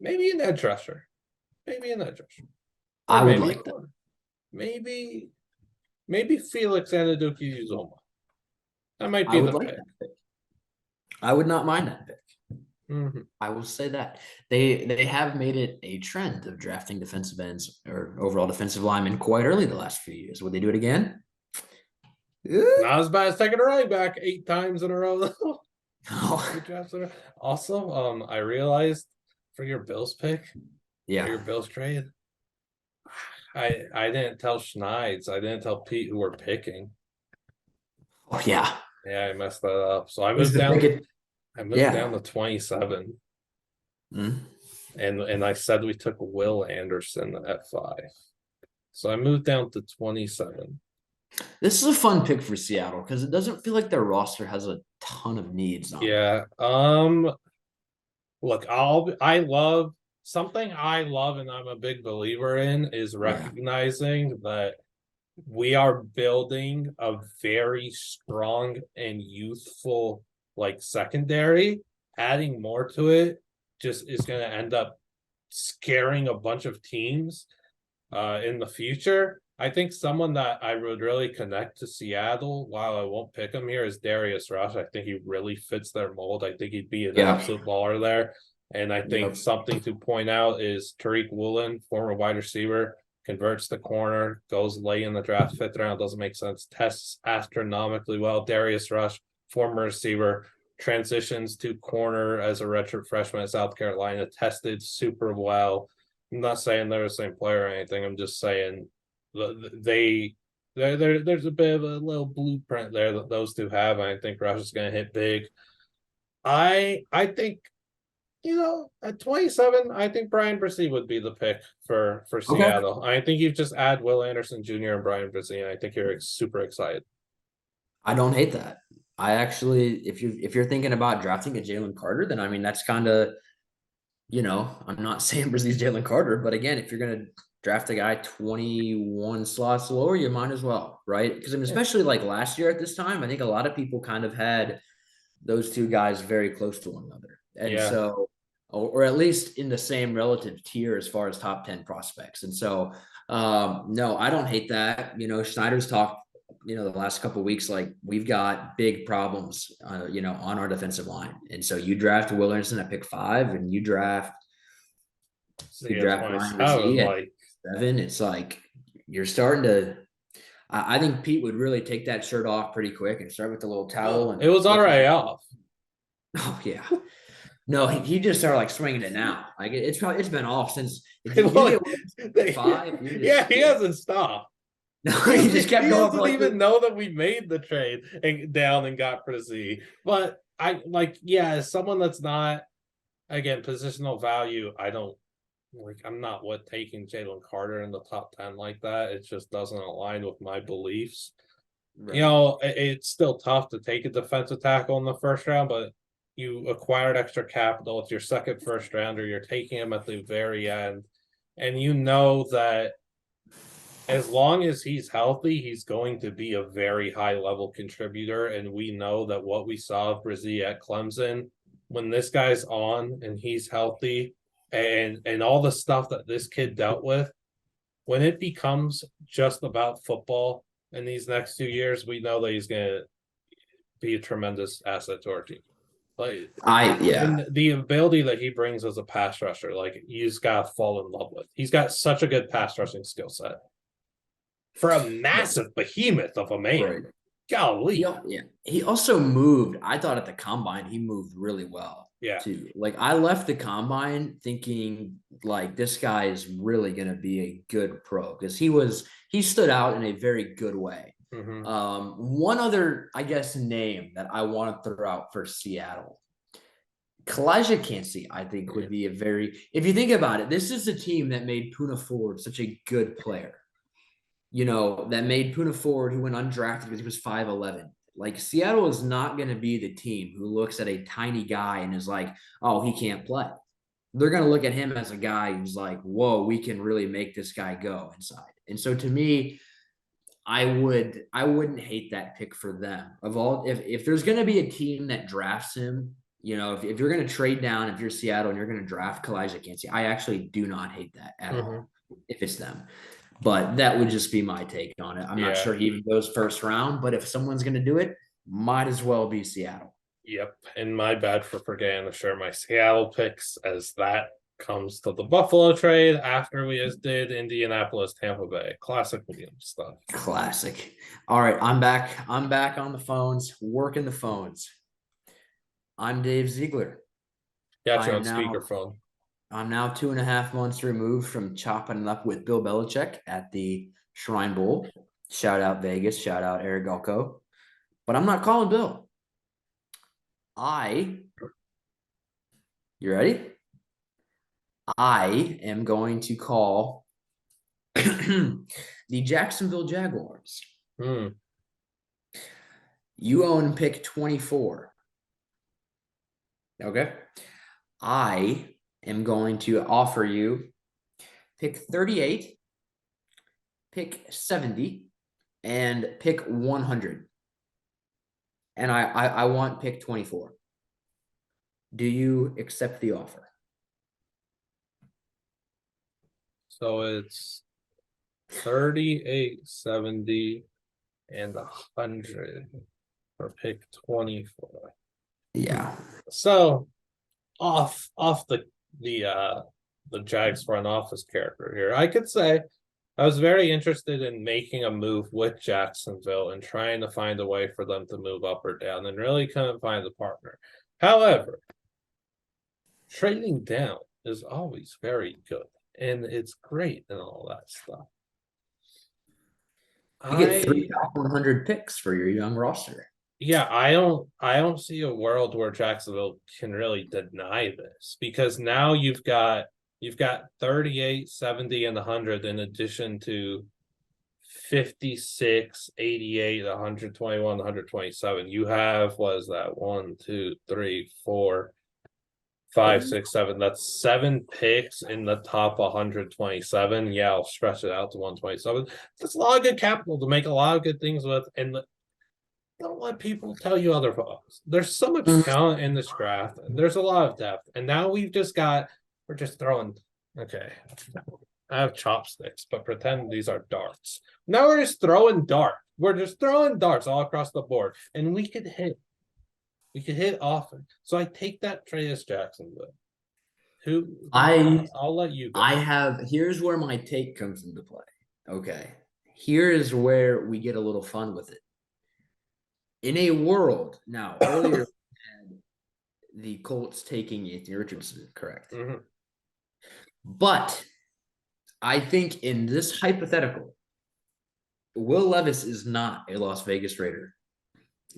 maybe an edge rusher. I would like that. Maybe Felix Anudike-Uzomah. That might be the pick. I would not mind that pick. Mm-hmm. I will say that they have made it a trend of drafting defensive ends or overall defensive linemen quite early the last few years. Would they do it again? Not as bad as taking a running back 8 times in a row. Also, I realized for your Bills pick, for your Bills trade, I didn't tell Schneid's, I didn't tell Pete who we're picking. Oh yeah, I messed that up. So I moved down. I moved down to 27. And I said we took Will Anderson at 5. So I moved down to 27. This is a fun pick for Seattle because it doesn't feel like their roster has a ton of needs on it. Look, I love and I'm a big believer in is recognizing that we are building a very strong and youthful secondary. Adding more to it just is going to end up scaring a bunch of teams in the future. I think someone that I would really connect to Seattle, while I won't pick him here, is Darius Rush. I think he really fits their mold. I think he'd be an absolute baller there. And I think something to point out is Tariq Woolen, former wide receiver, converts to corner, goes late in the draft, 5th round, doesn't make sense, tests astronomically well. Darius Rush, former receiver, transitions to corner as a redshirt freshman at South Carolina, tested super well. I'm not saying they're the same player or anything. I'm just saying there's a bit of a little blueprint there that those two have. And I think Rush is going to hit big. I think, at 27, I think Brian Brzee would be the pick for Seattle. I think you just add Will Anderson Jr. and Brian Brzee, and I think you're super excited. I don't hate that. I actually, if you're thinking about drafting a Jalen Carter, then I mean that's kind of, I'm not saying Brzee's Jalen Carter, but again, if you're gonna draft a guy 21 slots lower, you might as well, right? Because I mean, especially like last year at this time, I think a lot of people kind of had those two guys very close to one another, and so, or at least in the same relative tier as far as top 10 prospects. And so, no, I don't hate that. Schneider's talked, the last couple of weeks, like we've got big problems, on our defensive line. And so you draft Will Anderson at pick 5 and you draft Brian Brzee at 7. It's like you're starting to, I think Pete would really take that shirt off pretty quick and start with the little towel. And it was already off. Oh yeah. No, he just started swinging it now. Like it's been off since. He hasn't stopped. No, he just kept going. He doesn't even know that we made the trade and down and got Brzee. But as someone that's not, again, positional value, I'm not taking Jalen Carter in the top 10 like that. It just doesn't align with my beliefs. Right. It's still tough to take a defensive tackle in the first round, but you acquired extra capital. It's your second first rounder. You're taking him at the very end. And that as long as he's healthy, he's going to be a very high level contributor. And we know that what we saw of Brzee at Clemson, when this guy's on and he's healthy and all the stuff that this kid dealt with, when it becomes just about football in these next 2 years, we know that he's gonna be a tremendous asset to our team. Like and the ability that he brings as a pass rusher, like you just gotta fall in love with. He's got such a good pass rushing skill set for a massive behemoth of a man. Right. Golly. He also moved. I thought at the combine he moved really well. Yeah. Too. Like I left the combine thinking like this guy is really gonna be a good pro because he stood out in a very good way. Mm-hmm. One other, I guess, name that I want to throw out for Seattle. KalijahCansey, I think, would be a very, if you think about it, this is a team that made Poona Ford such a good player. You know, that made Poona Ford, who went undrafted because he was 5'11". Like, Seattle is not going to be the team who looks at a tiny guy and is like, oh, he can't play. They're going to look at him as a guy who's like, whoa, we can really make this guy go inside. And so to me, I wouldn't hate that pick for them. If there's going to be a team that drafts him, you know, if you're going to trade down, if you're Seattle and you're going to draft KalijahCansey, I actually do not hate that at all if it's them. But that would just be my take on it. I'm not sure he even goes first round, but if someone's going to do it, might as well be Seattle. Yep. And my bad for forgetting to share my Seattle picks as that comes to the Buffalo trade after we just did Indianapolis, Tampa Bay. Classic Williams stuff. Classic. All right, I'm back. I'm back on the phones, working the phones. I'm Dave Ziegler. Got you on speakerphone. I'm now 2.5 months removed from chopping it up with Bill Belichick at the Shrine Bowl. Shout out Vegas. Shout out Eric Galco. But I'm not calling Bill. You ready? I am going to call the Jacksonville Jaguars. You own pick 24. Okay. I am going to offer you pick 38, pick 70, and pick 100. And I want pick 24. Do you accept the offer? So it's 38, 70, and 100 for pick 24. Yeah. So off the Jags front office character here, I could say I was very interested in making a move with Jacksonville and trying to find a way for them to move up or down and really couldn't find a partner. However, trading down is always very good and it's great and all that stuff. You get 3,100 picks for your young roster. Yeah, I don't see a world where Jacksonville can really deny this because now you've got 38, 70, and 100 in addition to 56, 88, 121, 127. You have, what is that? 1, 2, 3, 4, 5, 6, 7. That's 7 picks in the top 127. Yeah, I'll stretch it out to 127. That's a lot of good capital to make a lot of good things with. And don't let people tell you otherwise. There's so much talent in this draft. There's a lot of depth. And now we're just throwing. Okay. I have chopsticks, but pretend these are darts. Now we're just throwing darts. We're just throwing darts all across the board. And we could hit. We could hit often. So I take that trade as Jacksonville. I'll let you go. Here's where my take comes into play. Okay. Here is where we get a little fun with it. In a world, now, earlier we had the Colts taking Anthony Richardson, correct? Mm-hmm. But I think in this hypothetical, Will Levis is not a Las Vegas Raider,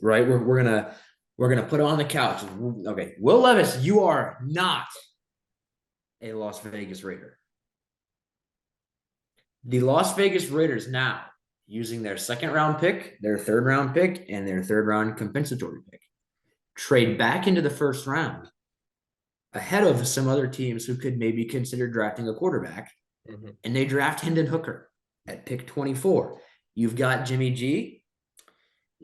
right? We're gonna put it on the couch. Okay, Will Levis, you are not a Las Vegas Raider. The Las Vegas Raiders now, using their second-round pick, their third-round pick, and their third-round compensatory pick, trade back into the first round ahead of some other teams who could maybe consider drafting a quarterback, and they draft Hendon Hooker at pick 24. You've got Jimmy G.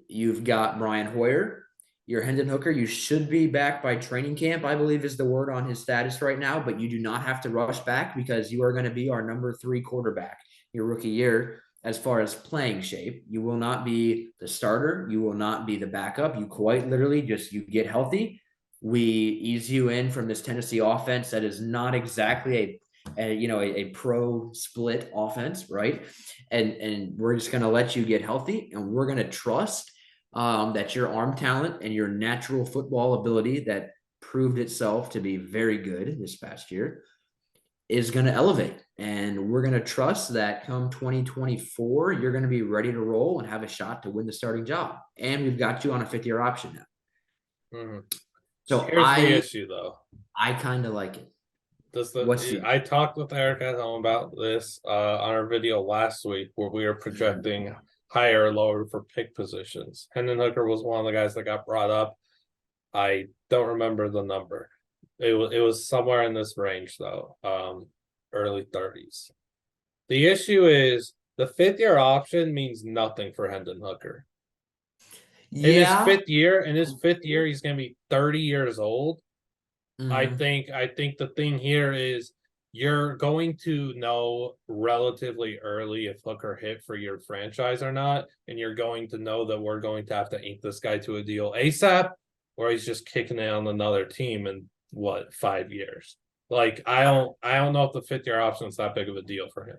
You've got Brian Hoyer. Your Hendon Hooker, you should be back by training camp, I believe is the word on his status right now, but you do not have to rush back because you are going to be our number 3 quarterback your rookie year. as far as playing shape. You will not be the starter. You will not be the backup. You quite literally just you get healthy. We ease you in from this Tennessee offense that is not exactly a pro split offense, right? And we're just going to let you get healthy, and we're going to trust that your arm talent and your natural football ability that proved itself to be very good this past year is going to elevate. And we're going to trust that come 2024, you're going to be ready to roll and have a shot to win the starting job. And we've got you on a 5th-year option now. Mm-hmm. So Here's the issue, though. I kind of like it. I talked with Eric at home about this on our video last week where we were projecting higher or lower for pick positions. Hendon Hooker was one of the guys that got brought up. I don't remember the number. It was somewhere in this range though, early 30s. The issue is the 5th-year option means nothing for Hendon Hooker. Yeah. In his fifth year, he's going to be 30 years old. Mm-hmm. I think the thing here is you're going to know relatively early if Hooker hit for your franchise or not, and you're going to know that we're going to have to ink this guy to a deal ASAP, or he's just kicking it on another team in 5 years. Like I don't know if the 5th-year option is that big of a deal for him.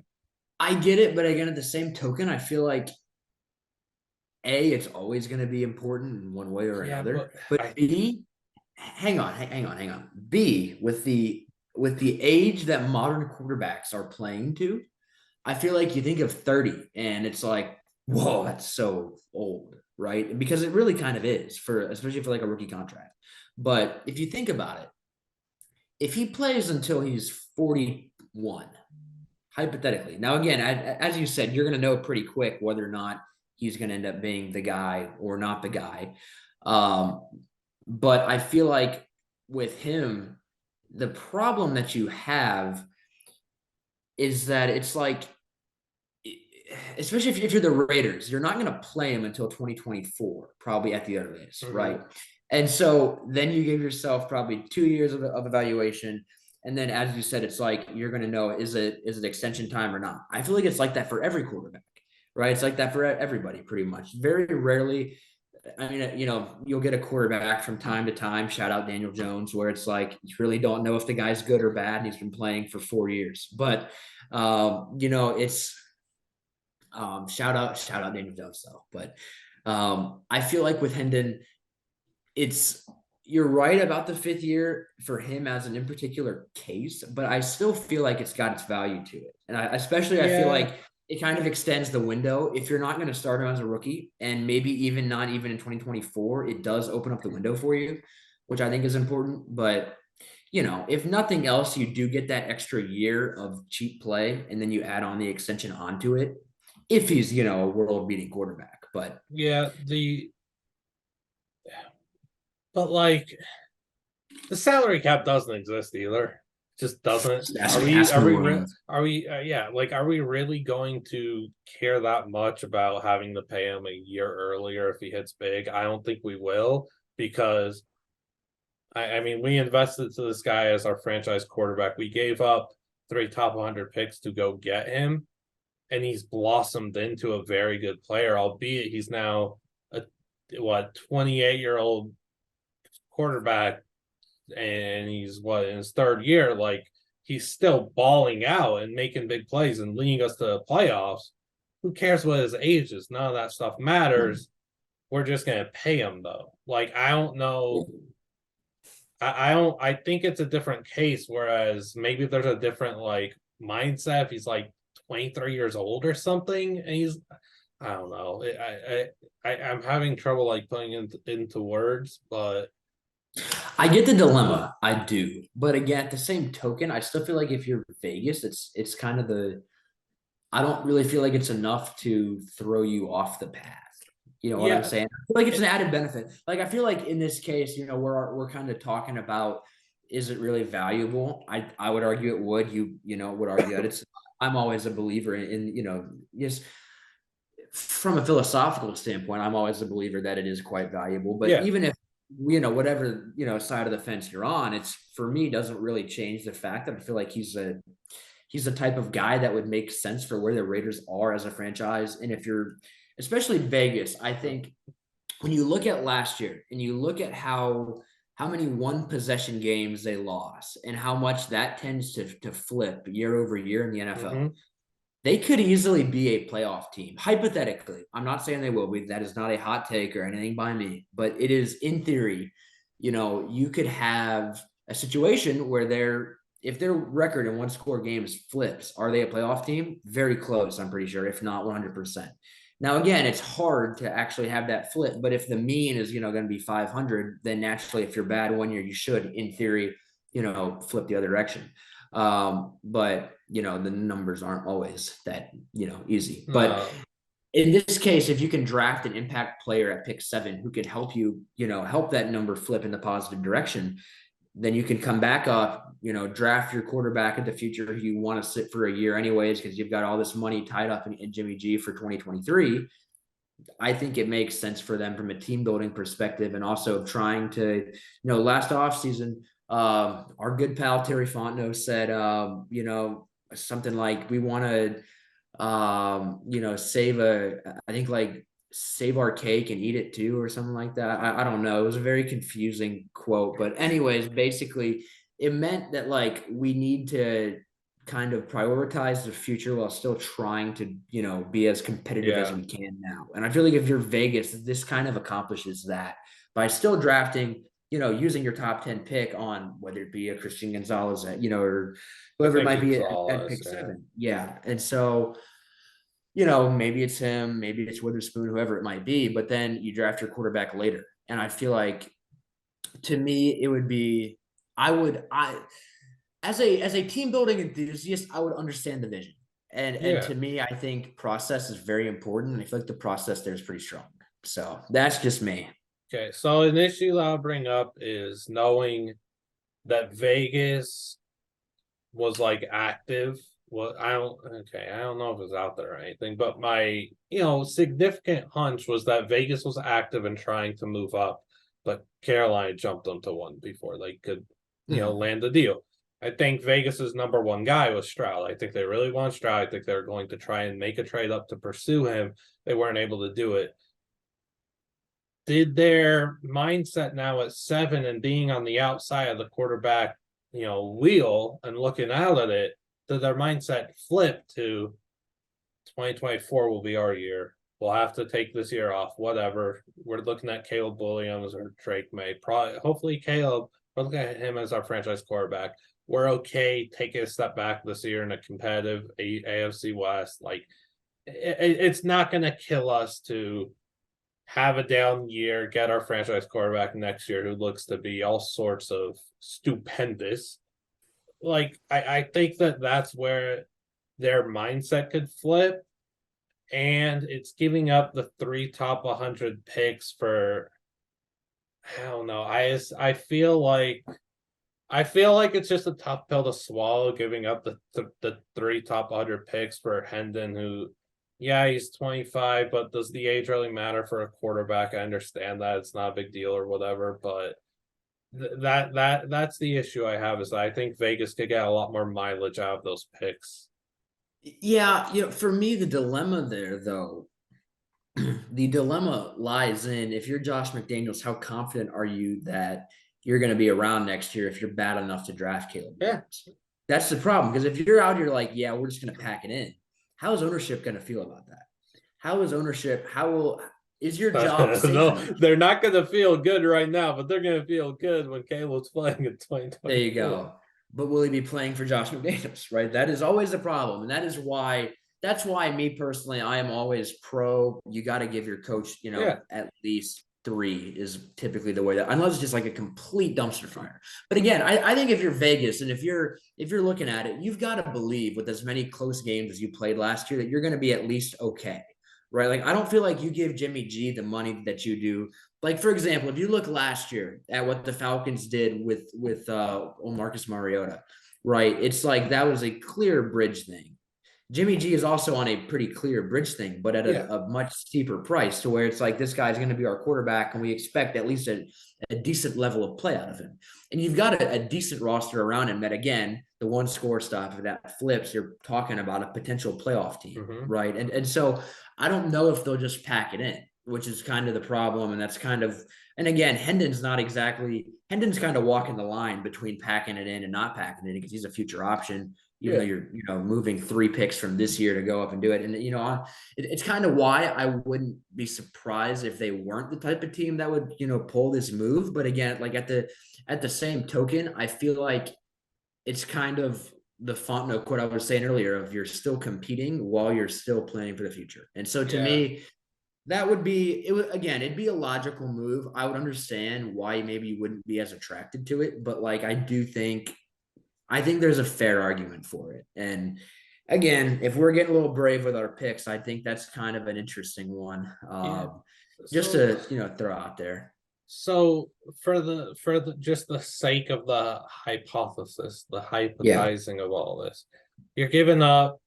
I get it, but again, at the same token, I feel like it's always going to be important in one way or another. But B, hang on. B, with the age that modern quarterbacks are playing to, I feel like you think of 30 and it's like, whoa, that's so old, right? Because it really kind of is, especially for like a rookie contract. But if you think about it, if he plays until he's 41, hypothetically, now again, as you said, you're going to know pretty quick whether or not he's going to end up being the guy or not the guy. But I feel like with him, the problem that you have is that it's like, especially if you're the Raiders, you're not going to play him until 2024, probably at the earliest, mm-hmm. right? And so then you give yourself probably 2 years of evaluation. And then, as you said, it's like you're going to know, is it extension time or not? I feel like it's like that for every quarterback, right? It's like that for everybody pretty much. Very rarely, I mean, you'll get a quarterback from time to time, shout out Daniel Jones, where it's like you really don't know if the guy's good or bad, and he's been playing for 4 years. But, it's shout out Daniel Jones, though. But I feel like with Hendon, you're right about the 5th year for him as an in particular case, but I still feel like it's got its value to it. And I feel like it kind of extends the window. If you're not going to start him as a rookie, and maybe even not even in 2024, it does open up the window for you, which I think is important. But, if nothing else, you do get that extra year of cheap play, and then you add on the extension onto it if he's, a world-beating quarterback. But But like the salary cap doesn't exist either. It just doesn't. Are we really going to care that much about having to pay him a year earlier if he hits big? I don't think we will, because I mean, we invested to this guy as our franchise quarterback. We gave up 3 top 100 picks to go get him, and he's blossomed into a very good player, albeit he's now a 28-year-old quarterback, and he's in his 3rd year. Like, he's still balling out and making big plays and leading us to the playoffs. Who cares what his age is? None of that stuff matters. We're just gonna pay him, though. Like, I don't know. I think it's a different case, whereas maybe there's a different mindset if he's 23 years old or something, and I don't know. I'm having trouble putting it into words, but I get the dilemma. I do. But again, at the same token, I still feel like if you're Vegas, it's kind of I don't really feel like it's enough to throw you off the path. You know what I'm saying? I feel like it's an added benefit. Like, I feel like in this case, we're kind of talking about, is it really valuable? I would argue it would. You would argue that I'm always a believer in just from a philosophical standpoint, I'm always a believer that it is quite valuable. But even if whatever side of the fence you're on, it's, for me, doesn't really change the fact that I feel like he's he's the type of guy that would make sense for where the Raiders are as a franchise. And if you're, especially Vegas, I think when you look at last year and you look at how many one possession games they lost and how much that tends to flip year over year in the NFL, they could easily be a playoff team. Hypothetically, I'm not saying they will be. That is not a hot take or anything by me, but it is in theory, you could have a situation where if their record in one score games flips, are they a playoff team? Very close, I'm pretty sure, if not 100%. Now, again, it's hard to actually have that flip, but if the mean is, going to be 500, then naturally, if you're bad one year, you should, in theory, flip the other direction. But the numbers aren't always that, easy. But in this case, if you can draft an impact player at pick 7 who can help you, help that number flip in the positive direction, then you can come back up, draft your quarterback in the future who you want to sit for a year anyways, because you've got all this money tied up in Jimmy G for 2023. I think it makes sense for them from a team building perspective, and also trying to, last offseason, our good pal Terry Fontenot said, something like, we want to, save our cake and eat it too, or something like that. I don't know. It was a very confusing quote, but anyways, basically it meant that like we need to kind of prioritize the future while still trying to, be as competitive as we can now. And I feel like if you're Vegas, this kind of accomplishes that by still drafting, using your top 10 pick on whether it be a Christian Gonzalez, or whoever it might be at pick 7. Yeah. And so, maybe it's him, maybe it's Witherspoon, whoever it might be, but then you draft your quarterback later. And I feel like, to me, it would be, as a team building enthusiast, I would understand the vision. And to me, I think process is very important. And I feel like the process there is pretty strong. So that's just me. Okay. So an issue I'll bring up is knowing that Vegas was like active. Well, I don't know if it's out there or anything, but my, significant hunch was that Vegas was active and trying to move up, but Carolina jumped them to 1 before they could, land the deal. I think Vegas's number 1 guy was Stroud. I think they really want Stroud. I think they're going to try and make a trade up to pursue him. They weren't able to do it. Did their mindset now at 7 and being on the outside of the quarterback, wheel and looking out at it, did their mindset flip to 2024 will be our year? We'll have to take this year off, whatever. We're looking at Caleb Williams or Drake May. Hopefully Caleb, we're looking at him as our franchise quarterback. We're okay taking a step back this year in a competitive AFC West. Like, it's not going to kill us to have a down year, get our franchise quarterback next year who looks to be all sorts of stupendous. Like, I think that's where their mindset could flip, and it's giving up the 3 top 100 picks for, I don't know. I feel like it's just a tough pill to swallow, giving up the 3 top 100 picks for Hendon, who, he's 25, but does the age really matter for a quarterback? I understand that it's not a big deal or whatever, but that's the issue I have, is I think Vegas could get a lot more mileage out of those picks. Yeah, for me, the dilemma there, though, the dilemma lies in, if you're Josh McDaniels, how confident are you that you're going to be around next year if you're bad enough to draft Caleb Williams? That's the problem, because if you're out here like, we're just going to pack it in, how is ownership going to feel about that? Is your job safe? No, they're not going to feel good right now, but they're going to feel good when Caleb's playing in 2020. There you go. But will he be playing for Josh McDaniels, right? That is always the problem. And that's why me personally, I am always pro, you got to give your coach, at least 3 is typically the way that, unless it's just like a complete dumpster fire. But again, I think if you're Vegas and if you're looking at it, you've got to believe with as many close games as you played last year that you're going to be at least okay. Right? Like, I don't feel like you give Jimmy G the money that you do. Like, for example, if you look last year at what the Falcons did with Marcus Mariota, right? It's like that was a clear bridge thing. Jimmy G is also on a pretty clear bridge thing, but at Yeah. a much steeper price to where it's like this guy's going to be our quarterback and we expect at least a decent level of play out of him. And you've got a decent roster around him that, again, the one score stuff, if that flips, you're talking about a potential playoff team, Mm-hmm. right? And so I don't know if they'll just pack it in, which is kind of the problem. And that's kind of, and again, Hendon's kind of walking the line between packing it in and not packing it in because he's a future option, even though you're moving 3 picks from this year to go up and do it. And it's kind of why I wouldn't be surprised if they weren't the type of team that would pull this move. But again, like at the same token, I feel like it's kind of the Fontenot quote I was saying earlier of you're still competing while you're still planning for the future. And so to me, that would be it'd be a logical move. I would understand why maybe you wouldn't be as attracted to it, but like I think there's a fair argument for it. And again, if we're getting a little brave with our picks, I think that's kind of an interesting one. Just to throw out there. So for the just the sake of the hypothesis, the hypothesizing of all this, you're giving up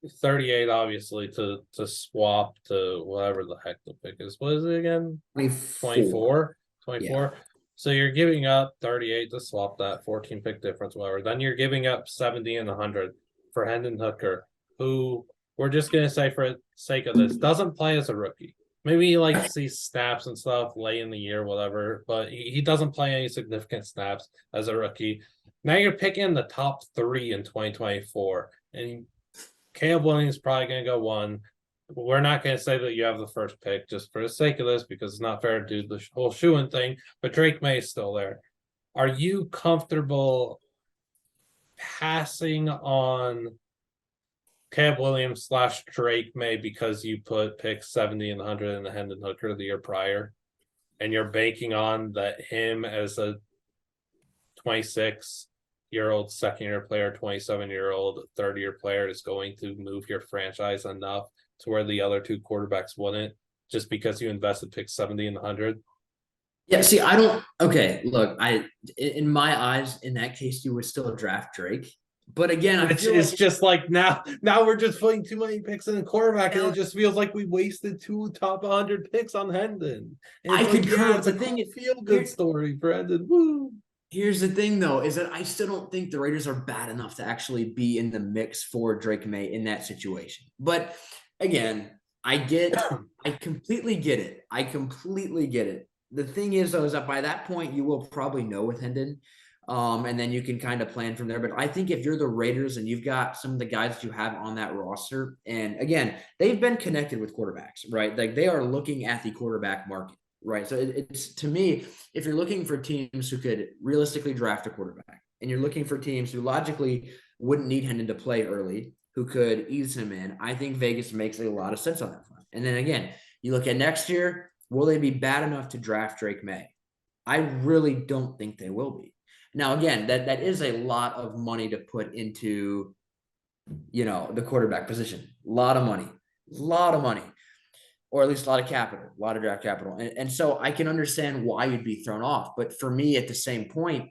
38 obviously to swap to whatever the heck the pick is. What is it again? 24. Yeah. So you're giving up 38 to swap that 14 pick difference, whatever. Then you're giving up 70 and 100 for Hendon Hooker, who we're just gonna say for the sake of this doesn't play as a rookie. Maybe he like sees snaps and stuff late in the year, whatever, but he doesn't play any significant snaps as a rookie. Now you're picking the top 3 in 2024, and Caleb Williams is probably going to go 1. We're not going to say that you have the first pick just for the sake of this because it's not fair to do the whole shoe-in thing, but Drake May is still there. Are you comfortable passing on Caleb Williams / Drake May because you put picks 70 and 100 in the Hendon Hooker the year prior, and you're banking on that him as a 26-year-old second-year player, 27-year-old third-year player is going to move your franchise enough to where the other 2 quarterbacks wouldn't, just because you invested picks 70 and 100? Yeah, see, look, in my eyes, in that case, you would still draft Drake. But again, it's just like now we're just putting too many picks in the quarterback, and it just feels like we wasted 2 top 100 picks on Hendon. I concur. It's a feel-good story for Hendon. Woo! Here's the thing, though, is that I still don't think the Raiders are bad enough to actually be in the mix for Drake May in that situation. But again, I completely get it. I completely get it. The thing is, though, is that by that point, you will probably know with Hendon, and then you can kind of plan from there. But I think if you're the Raiders and you've got some of the guys that you have on that roster, and again, they've been connected with quarterbacks, right? Like they are looking at the quarterback market. Right. So it's to me, if you're looking for teams who could realistically draft a quarterback and you're looking for teams who logically wouldn't need Hendon to play early, who could ease him in, I think Vegas makes a lot of sense on that front. And then again, you look at next year, will they be bad enough to draft Drake May? I really don't think they will be. Now, again, that is a lot of money to put into, the quarterback position. A lot of money. Or at least a lot of capital, a lot of draft capital. And so I can understand why you'd be thrown off. But for me, at the same point,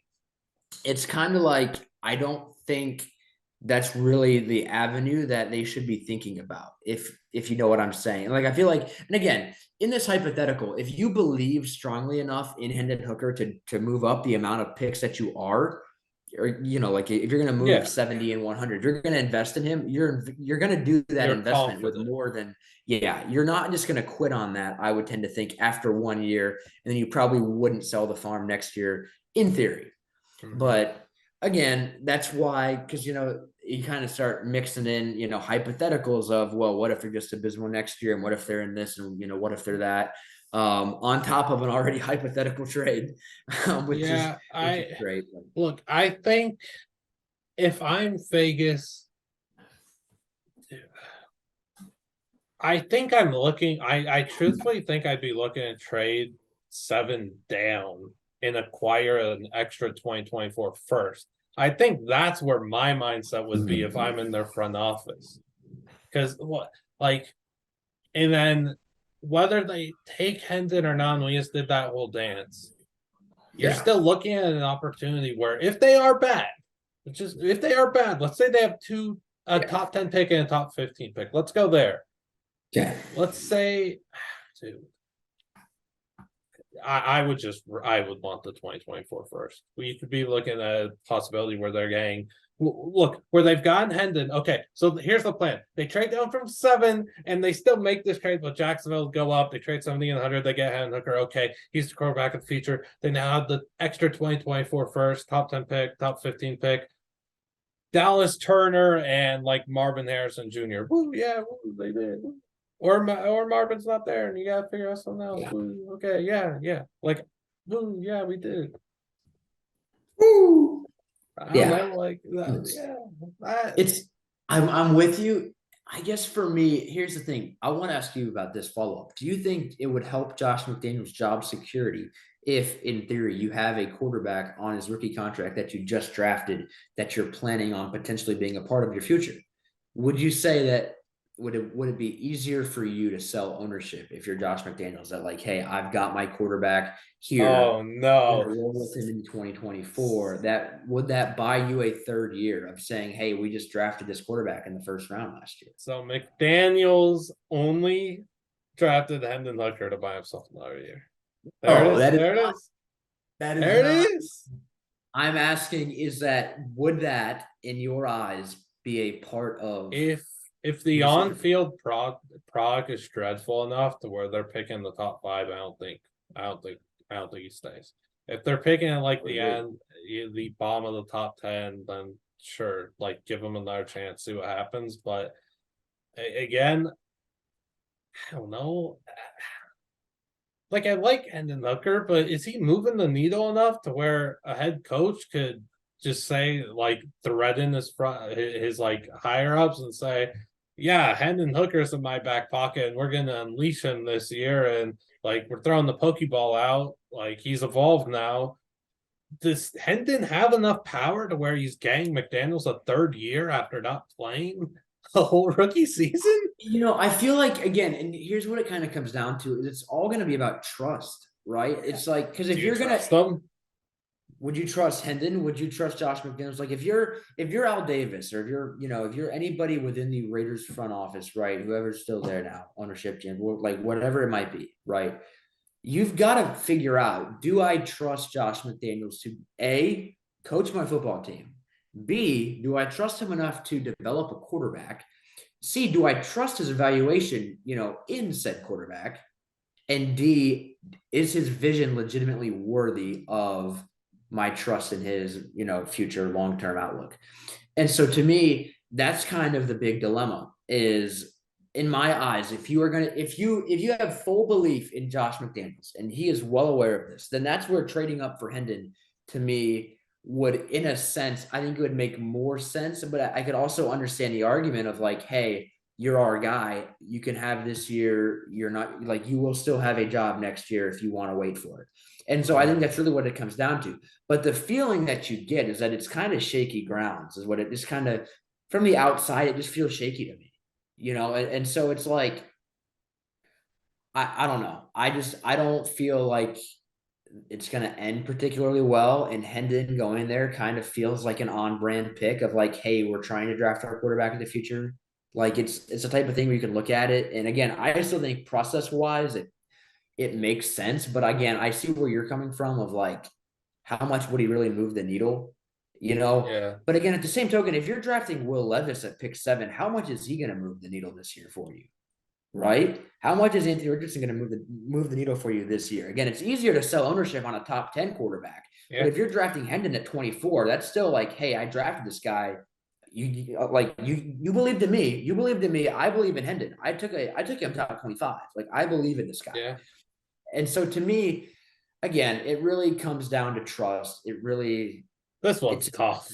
it's kind of like I don't think that's really the avenue that they should be thinking about, if you know what I'm saying. Like I feel like, and again, in this hypothetical, if you believe strongly enough in Hendon Hooker to move up the amount of picks that you are, or like if you're going to move 70 and 100, you're going to invest in him. You're going to do that investment with more than you're not just going to quit on that. I would tend to think after 1 year, and then you probably wouldn't sell the farm next year in theory. Mm-hmm. But again, that's why, because you kind of start mixing in hypotheticals of, well, what if they're just abysmal next year, and what if they're in this, and what if they're that, on top of an already hypothetical trade, which is great. Look, I think if I'm Vegas, I think I'm looking. I truthfully think I'd be looking to trade 7 down and acquire an extra 2024 first. I think that's where my mindset would be if I'm in their front office, because and then whether they take Hendon or not, we just did that whole dance. You're still looking at an opportunity where if they are bad, let's say they have 2 a top 10 pick and a top 15 pick. Let's go there. Okay. Let's say, dude, I would want the 2024 first. We could be looking at a possibility where they're getting, look, where they've gotten Hendon. Okay, so here's the plan. They trade down from 7 and they still make this trade, but Jacksonville go up. They trade 70 and 100. They get Hendon Hooker. Okay, he's the quarterback of the future. They now have the extra 2024 first, top 10 pick, top 15 pick. Dallas Turner and like Marvin Harrison Jr. Woo, yeah, woo, they did. Or Marvin's not there, and you gotta figure out something else. Yeah. Woo, okay, yeah, like, woo, yeah, we did. Woo. I don't Yeah. know, like, I'm with you. I guess for me, here's the thing. I want to ask you about this follow-up. Do you think it would help Josh McDaniels' job security if, in theory, you have a quarterback on his rookie contract that you just drafted that you're planning on potentially being a part of your future? Would you say that would it be easier for you to sell ownership if you're Josh McDaniels, that like, hey, I've got my quarterback here. Oh no. Roll with him in 2024. Would that buy you a third year of saying, hey, we just drafted this quarterback in the first round last year? So McDaniels only drafted Hendon Hooker to buy himself another year. There it is. There it is. I'm asking, would that, in your eyes, be a part of if the on-field product is dreadful enough to where they're picking the top 5, I don't think he stays. If they're picking at like the end, the bottom of the top 10, then sure, like give them another chance, see what happens. But again, I don't know. Like I like Hendon Hooker, but is he moving the needle enough to where a head coach could just say, like, threaten his like higher ups and say, yeah, Hendon Hooker's in my back pocket and we're gonna unleash him this year, and like we're throwing the Pokeball out, like he's evolved now. Does Hendon have enough power to where he's getting McDaniels a third year after not playing a whole rookie season? I feel like, again, and here's what it kind of comes down to, is it's all going to be about trust, right? It's like, because if you're going to, would you trust Hendon? Would you trust Josh McDaniels? Like if you're Al Davis, or if you're anybody within the Raiders front office, right? Whoever's still there now, ownership, like whatever it might be, right? You've got to figure out, do I trust Josh McDaniels to A, coach my football team? B, do I trust him enough to develop a quarterback? C, do I trust his evaluation, in said quarterback? And D, is his vision legitimately worthy of my trust in his, future long-term outlook? And so to me, that's kind of the big dilemma, is, in my eyes, if you have full belief in Josh McDaniels, and he is well aware of this, then that's where trading up for Hendon, to me, would, in a sense, I think it would make more sense. But I could also understand the argument of like, hey, you're our guy. You can have this year. You're not, like, you will still have a job next year if you want to wait for it. And so I think that's really what it comes down to. But the feeling that you get is that it's kind of shaky grounds, is what it just kind of, from the outside, it just feels shaky to me, And so it's like, I don't know. I don't feel like it's going to end particularly well. And Hendon going there kind of feels like an on-brand pick of like, hey, we're trying to draft our quarterback in the future. Like it's the type of thing where you can look at it. And again, I still think process-wise, it makes sense. But again, I see where you're coming from of like, how much would he really move the needle? Yeah. But again, at the same token, if you're drafting Will Levis at pick 7, how much is he going to move the needle this year for you? Right? How much is Anthony Richardson going to move the needle for you this year? Again, it's easier to sell ownership on a top 10 quarterback. Yeah. But if you're drafting Hendon at 24, that's still like, hey, I drafted this guy. You believed in me. You believed in me. I believe in Hendon. I took him top 25. Like, I believe in this guy. Yeah. And so to me, again, it really comes down to trust. This one's tough.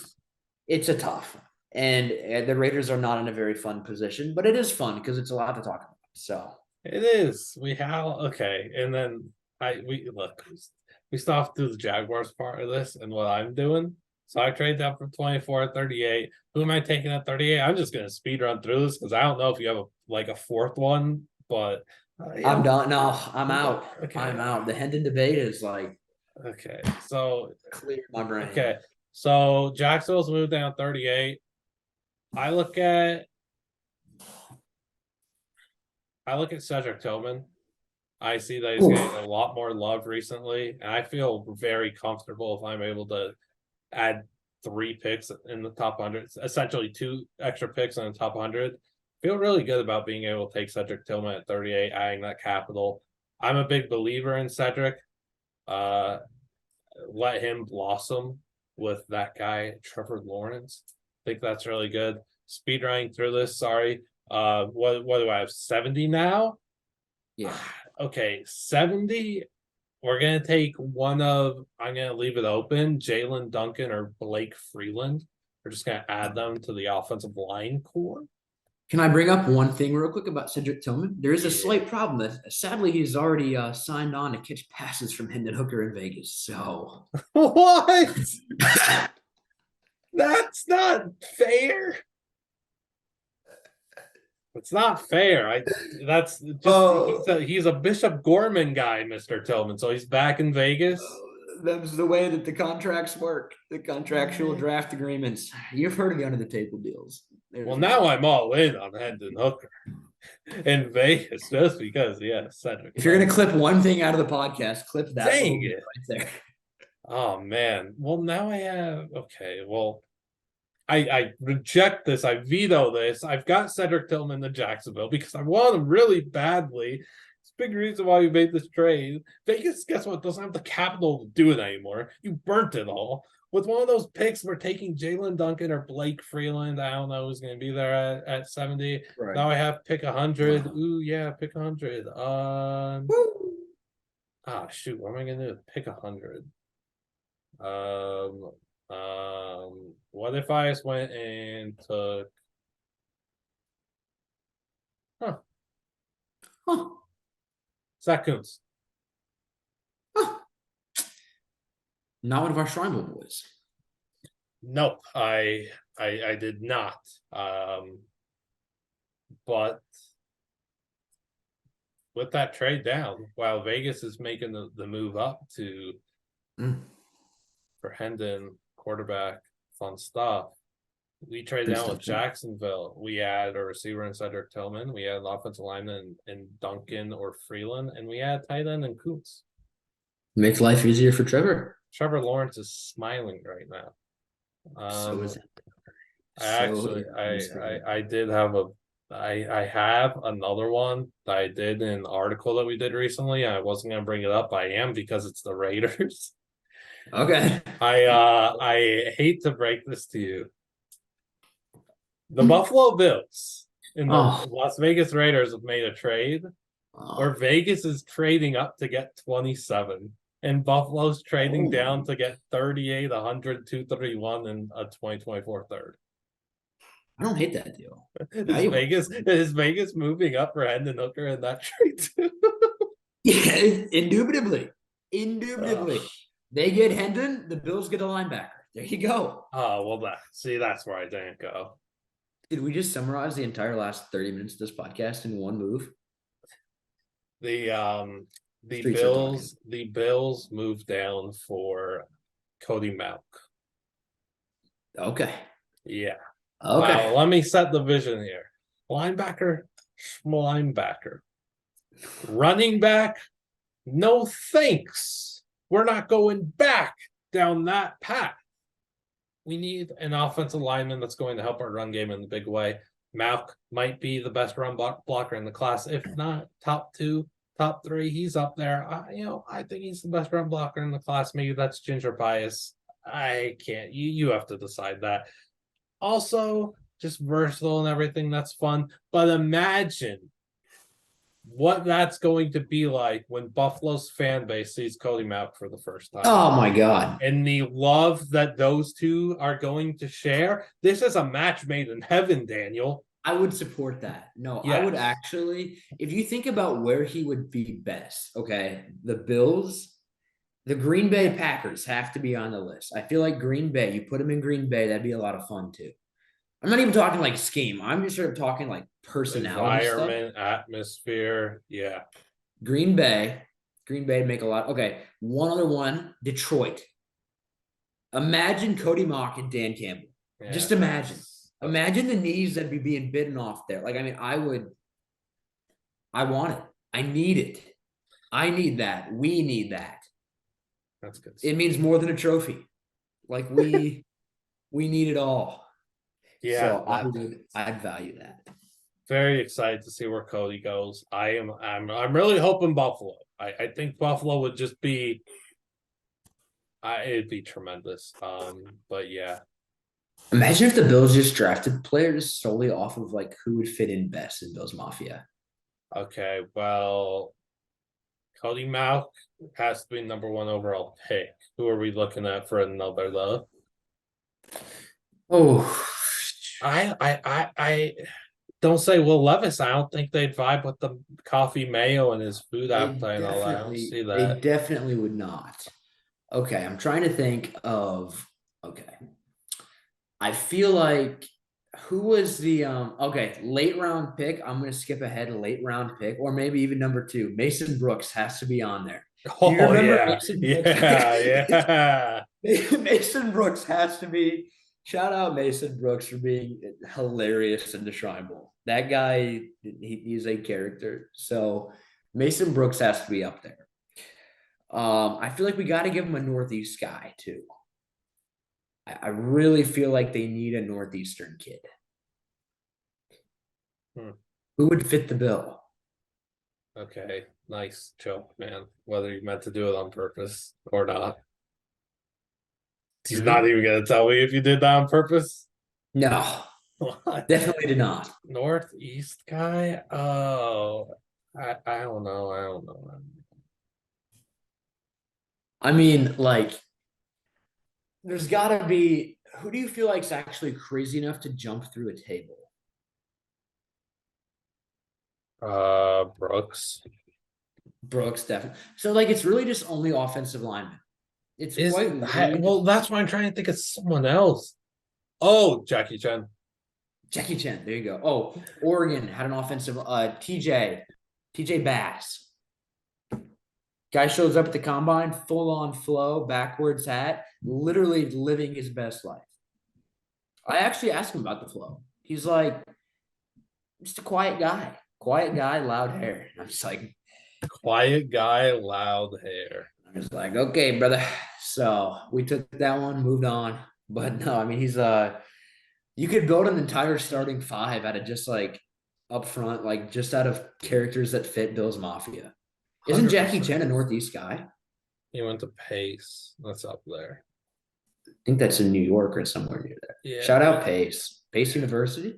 It's a tough. And the Raiders are not in a very fun position, but it is fun because it's a lot to talk about. So it is. And then we still have to do the Jaguars part of this and what I'm doing. So I trade down from 24 to 38. Who am I taking at 38? I'm just gonna speed run through this because I don't know if you have a fourth one, but I'm done. No, I'm out. Okay. I'm out. The Hendon debate is like, okay. So clear my brain. Okay. So Jacksonville's moved down 38. I look at Cedric Tillman. I see that he's getting a lot more love recently, and I feel very comfortable if I'm able to add 3 picks in the top 100, essentially 2 extra picks in the top 100. Feel really good about being able to take Cedric Tillman at 38, adding that capital. I'm a big believer in Cedric. Let him blossom with that guy, Trevor Lawrence. I think that's really good. Speed running through this. Sorry. What do I have? 70 now? Yeah. Okay, 70. We're gonna take one of, I'm gonna leave it open, Jalen Duncan or Blake Freeland. We're just gonna add them to the offensive line core. Can I bring up one thing real quick about Cedric Tillman? There is a Yeah. slight problem that sadly he's already signed on to catch passes from Hendon Hooker in Vegas. So What? That's not fair. It's not fair. That's just he's a Bishop Gorman guy, Mr. Tillman. So he's back in Vegas. That's the way that the contracts work. The contractual draft agreements. You've heard of the under the table deals. Well, now I'm all in on Hendon Hooker in Vegas just because, yeah, Cedric. If you're gonna clip one thing out of the podcast, clip that Dang right it. there. Oh man. Well, now I have well, I reject this. I veto this. I've got Cedric Tillman to Jacksonville because I want him really badly. It's a big reason why we made this trade. Vegas, guess what? Doesn't have the capital to do it anymore. You burnt it all. With one of those picks, we're taking Jalen Duncan or Blake Freeland. I don't know who's going to be there at 70. Right. Now I have pick 100. Ooh, yeah, pick 100. Shoot. What am I going to do? Pick 100. What if I just went and took Zach Kuntz? Not one of our Shrine Bowl boys. Nope, I did not. But with that trade down, while Vegas is making the move up to for Hendon, quarterback, fun stuff. We trade down with Jacksonville. We add a receiver in Cedric Tillman. We add an offensive lineman in Duncan or Freeland, and we add tight end in Kuntz. Makes life easier for Trevor. Trevor Lawrence is smiling right now. So is it. I did have I have another one that I did in an article that we did recently. I wasn't gonna bring it up. I am because it's the Raiders. Okay. I hate to break this to you. The Buffalo Bills and the Las Vegas Raiders have made a trade where Vegas is trading up to get 27 and Buffalo's trading down to get 38, 100, 231 and a 2024 third. I don't hate that deal. Is Vegas moving up for Hendon Hooker in that trade too? Yeah, indubitably. They get Hendon, the Bills get a linebacker. There you go. Oh, well, that's where I didn't go. Did we just summarize the entire last 30 minutes of this podcast in one move? The Bills moved down for Cody Mauch. Okay. Yeah. Okay. Now, let me set the vision here. Linebacker. Running back. No thanks. We're not going back down that path. We need an offensive lineman that's going to help our run game in the big way. Mauch might be the best run blocker in the class. If not, top 2, top 3, he's up there. I think he's the best run blocker in the class. Maybe that's ginger bias. I can't. You have to decide that. Also, just versatile and everything. That's fun. But imagine what that's going to be like when Buffalo's fan base sees Cody Mauch for the first time. Oh my God. And the love that those two are going to share. This is a match made in heaven, Daniel. I would support that. No, yes. I would actually, if you think about where he would be best, okay, the Bills, the Green Bay Packers have to be on the list. I feel like Green Bay, you put them in Green Bay, that'd be a lot of fun too. I'm not even talking like scheme. I'm just sort of talking like personality environment, stuff. atmosphere. Yeah. Green Bay make a lot. Okay. One other one, Detroit. Imagine Cody Mauch and Dan Campbell. Yeah. Just imagine. Imagine the knees that'd be being bitten off there. Like, I mean, I want it. I need it. I need that. We need that. That's good. It means more than a trophy. Like we need it all. Yeah, So I'd value that. very excited to see where Cody goes. I'm really hoping Buffalo. I think Buffalo would just be it'd be tremendous. But yeah. Imagine if the Bills just drafted players solely off of like who would fit in best in Bills Mafia. Okay, well, Cody Mauk has to be number 1 overall pick. Who are we looking at for another though? Oh, I don't say Will Levis. I don't think they'd vibe with the coffee mayo and his food appetite and all that. I don't see they that. definitely would not. Okay, I'm trying to think of okay. I feel like who was the okay, late round pick? I'm gonna skip ahead a late round pick, or maybe even number 2. Mason Brooks has to be on there. Do you Oh remember yeah, Mason Brooks? yeah. Mason Brooks has to be. Shout out Mason Brooks for being hilarious in the Shrine Bowl. That guy, he's a character. So Mason Brooks has to be up there. I feel like we got to give him a Northeast guy too. I really feel like they need a Northeastern kid. Who would fit the bill? Okay, nice joke, man. Whether you meant to do it on purpose or not. He's not even gonna tell me if you did that on purpose. No, What? definitely did not. Northeast guy? Oh, I don't know. I don't know. I mean, like, there's got to be. Who do you feel like is actually crazy enough to jump through a table? Brooks. Brooks, definitely. So, like, it's really just only offensive linemen. It's Is quite weird. well, that's why I'm trying to think of someone else. Oh, Jackie Chan. Jackie Chan, there you go. Oh, Oregon had an offensive TJ Bass. Guy shows up at the combine, full on flow, backwards hat, literally living his best life. I actually asked him about the flow. He's like, just a quiet guy, loud hair. And I'm just like, Quiet guy, loud hair. I was like, okay, brother. So we took that one, moved on. But no, I mean, he's you could build an entire starting 5 out of just like up front, like just out of characters that fit Bill's Mafia. Isn't Jackie 100%. Chan a Northeast guy? He went to Pace. That's up there. I think that's in New York or somewhere near there. Yeah. Shout out Pace. Pace University.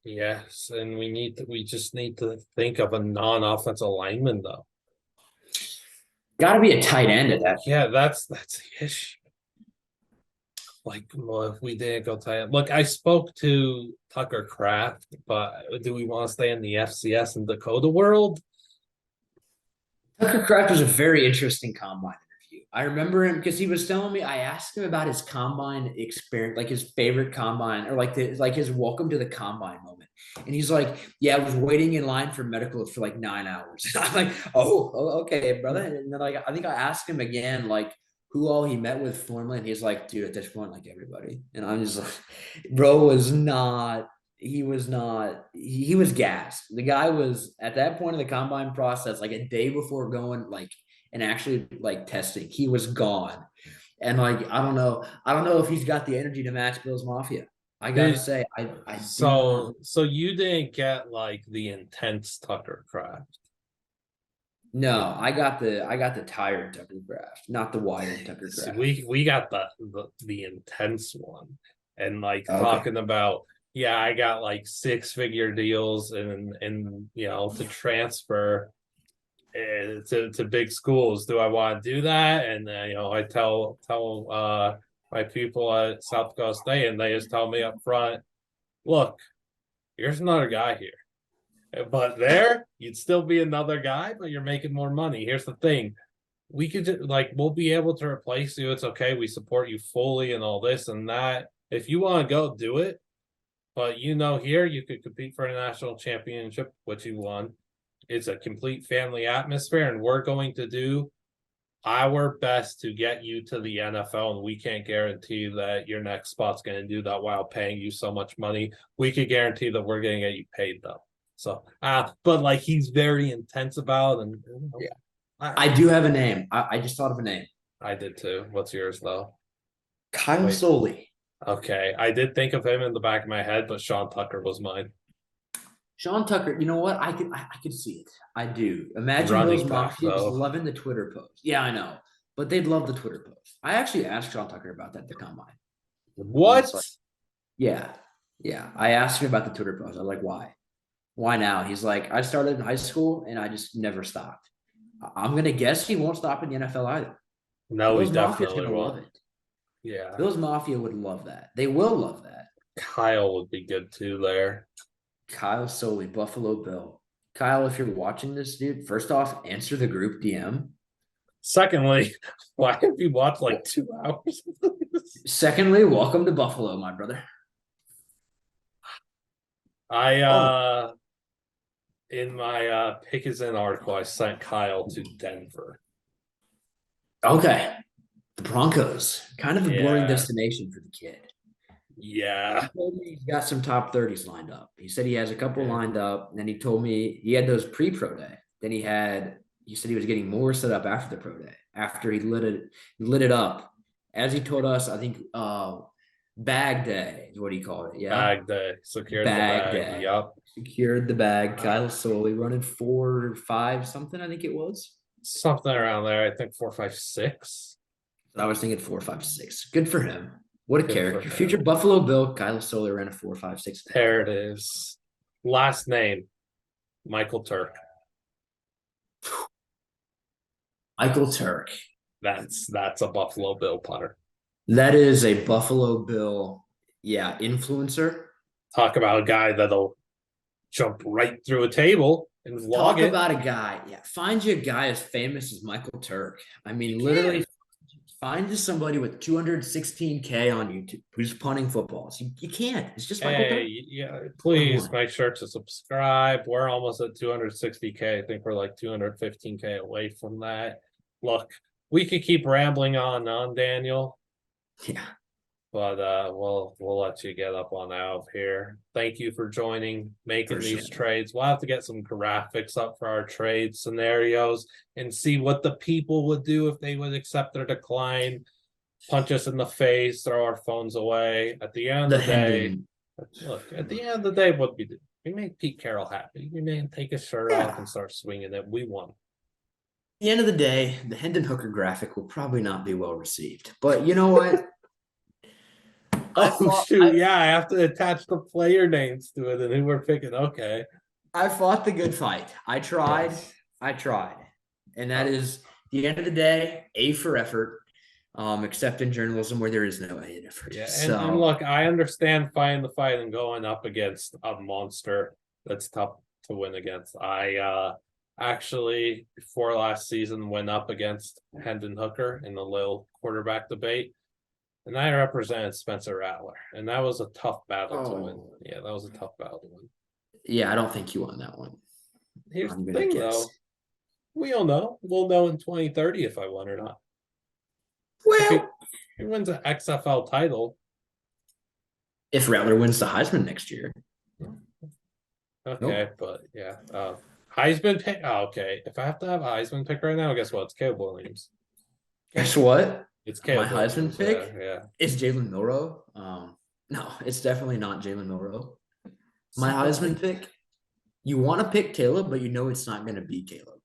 Yes, and we just need to think of a non-offensive lineman though. Got to be a tight end at that. Yeah, that's the issue. Like, well, if we didn't go tight end. Look, I spoke to Tucker Kraft, but do we want to stay in the FCS and Dakota world? Tucker Kraft was a very interesting combine interview. I remember him because he was telling me. I asked him about his combine experience, like his favorite combine, or like his welcome to the combine moment. And he's like, "Yeah, I was waiting in line for medical for like 9 hours." I'm like, "Oh, okay, brother." And then like I think I asked him again, like who all he met with formally, and he's like, "Dude, at this point, like everybody." And I'm just like, "Bro was not." He was not. He was gassed. The guy was at that point in the combine process, like a day before going, like and actually like testing. He was gone, and like I don't know. I don't know if he's got the energy to match Bill's Mafia. I gotta say, I do not. So you didn't get like the intense Tucker Kraft. No, I got the tired Tucker Kraft, not the wired Tucker Kraft. We got the intense one, and like Okay. talking about, yeah, I got like 6-figure deals and to transfer to big schools. Do I want to do that? And I tell my people at South Dakota State, and they just tell me up front, look, here's another guy here. But there, you'd still be another guy, but you're making more money. Here's the thing. We could just, we'll be able to replace you. It's okay. We support you fully and all this and that. If you want to go, do it. But here you could compete for a national championship, which you won. It's a complete family atmosphere, and we're going to do our best to get you to the NFL, and we can't guarantee that your next spot's going to do that while paying you so much money. We could guarantee that we're going to get you paid though. So, but like he's very intense about it, and Yeah. I do have a name. I just thought of a name. I did too. What's yours though? Kyle Soley. Okay, I did think of him in the back of my head, but Sean Tucker was mine. Sean Tucker, you know what? I could see it. I do. Imagine Running Bills back, Mafia just though. loving the Twitter post. Yeah, I know. But they'd love the Twitter post. I actually asked Sean Tucker about that at the combine. What? Like, yeah. Yeah. I asked him about the Twitter post. I was like, why? Why now? He's like, I started in high school and I just never stopped. I'm gonna guess he won't stop in the NFL either. No, he Bills Mafia's definitely gonna love won't. it. Yeah, Bills Mafia would love that. They will love that. Kyle would be good too there. Kyle Soley, Buffalo Bill. Kyle, if you're watching this, dude, first off, answer the group DM. Secondly, why have you watched like 2 hours? Secondly, welcome to Buffalo, my brother. In my pick is in article, I sent Kyle to Denver. Okay. The Broncos. Kind of a boring Yeah. destination for the kid. Yeah. He told me he's got some top 30s lined up. He said he has a couple Yeah. lined up. And then he told me he had those pre-pro day. Then he said he was getting more set up after the pro day, after he lit it up. As he told us, I think bag day is what he called it. Yeah. Bag day. Secured Bag the bag. day. Yup. Secured the bag. Kyle Soley running 4.5 something, I think it was. Something around there. I think 4.56. I was thinking 4.56. Good for him. What a Good character. for him. Future Buffalo Bill, Kyle Soley ran a 4.56. There it is. Last name, Michael Turk. Michael Turk. That's a Buffalo Bill punter. That is a Buffalo Bill, yeah, influencer. Talk about a guy that'll jump right through a table and vlog Talk it. about a guy. Yeah, find you a guy as famous as Michael Turk. I mean, literally find you somebody with 216K on YouTube who's punting footballs. You can't. It's just Michael Turk. Yeah, please make sure to subscribe. We're almost at 260K. I think we're like 215K away from that. Look, we could keep rambling on, Daniel. Yeah. But we'll let you get up on out of here. Thank you for joining, making these trades. We'll have to get some graphics up for our trade scenarios and see what the people would do if they would accept or decline, punch us in the face, throw our phones away. At the end of the day, look, at the end of the day, what we do? We made Pete Carroll happy. We made him take his shirt off and start swinging it. We won. At the end of the day, the Hendon Hooker graphic will probably not be well received. But you know what? I have to attach the player names to it and who we're picking. Okay. I fought the good fight. I tried. Yes. I tried. And that is the end of the day, A for effort, except in journalism where there is no A in effort. Yeah, and look, I understand fighting the fight and going up against a monster that's tough to win against. I actually, before last season, went up against Hendon Hooker in the little quarterback debate. And I represented Spencer Rattler, and that was a tough battle to win. Yeah, that was a tough battle to win. Yeah, I don't think you won that one. Here's the thing, though. We'll know. We'll know in 2030 if I won or not. Well, if he wins an XFL title. If Rattler wins the Heisman next year. Okay, but yeah. Heisman pick. Oh, okay. If I have to have a Heisman pick right now, guess what? It's Caleb Williams. Guess what? It's Caleb My Heisman pick? Yeah. It's Jalen Milroe. No, it's definitely not Jalen Milroe. My Heisman pick, you want to pick Caleb, but you know it's not going to be Caleb.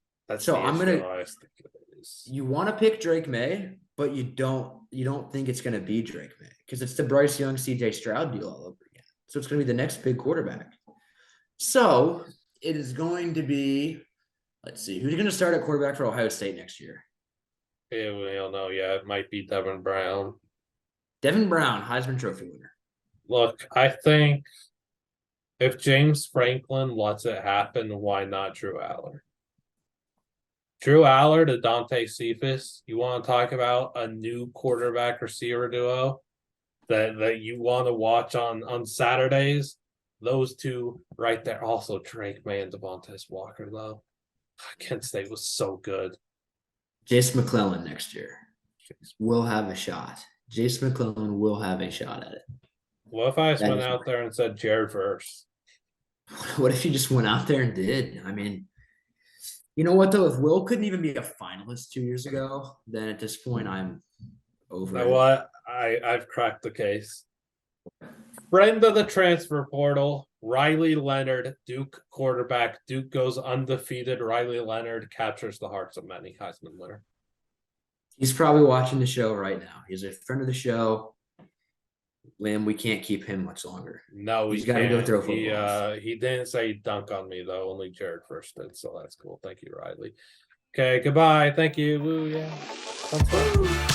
You want to pick Drake May, but you don't think it's going to be Drake May because it's the Bryce Young, CJ Stroud deal all over again. So it's going to be the next big quarterback. So it is going to be, let's see, who's going to start at quarterback for Ohio State next year? Yeah, we don't know yet. It might be Devin Brown. Devin Brown, Heisman Trophy winner. Look, I think if James Franklin lets it happen, why not Drew Aller? Drew Aller to Dante Cephas. You want to talk about a new quarterback receiver duo that you want to watch on Saturdays? Those two right there. Also, Drake May and Devontae Walker, though. Kent State was so good. Jason McClellan next year will have a shot. Jason McClellan will have a shot at it. What if I just That went is out there and said Jared first? What if you just went out there and did? I mean, you know what though? If Will couldn't even be a finalist 2 years ago, then at this point I'm over You know it. what? I've cracked the case. Friend of the transfer portal, Riley Leonard, Duke quarterback. Duke goes undefeated. Riley Leonard captures the hearts of many. Heisman winner. He's probably watching the show right now. He's a friend of the show. Lim, we can't keep him much longer. No, He's he got to go can't. throw footballs. He didn't say dunk on me though. Only Jared first did, so that's cool. Thank you, Riley. Okay, goodbye. Thank you. Woo, yeah. Sounds fun.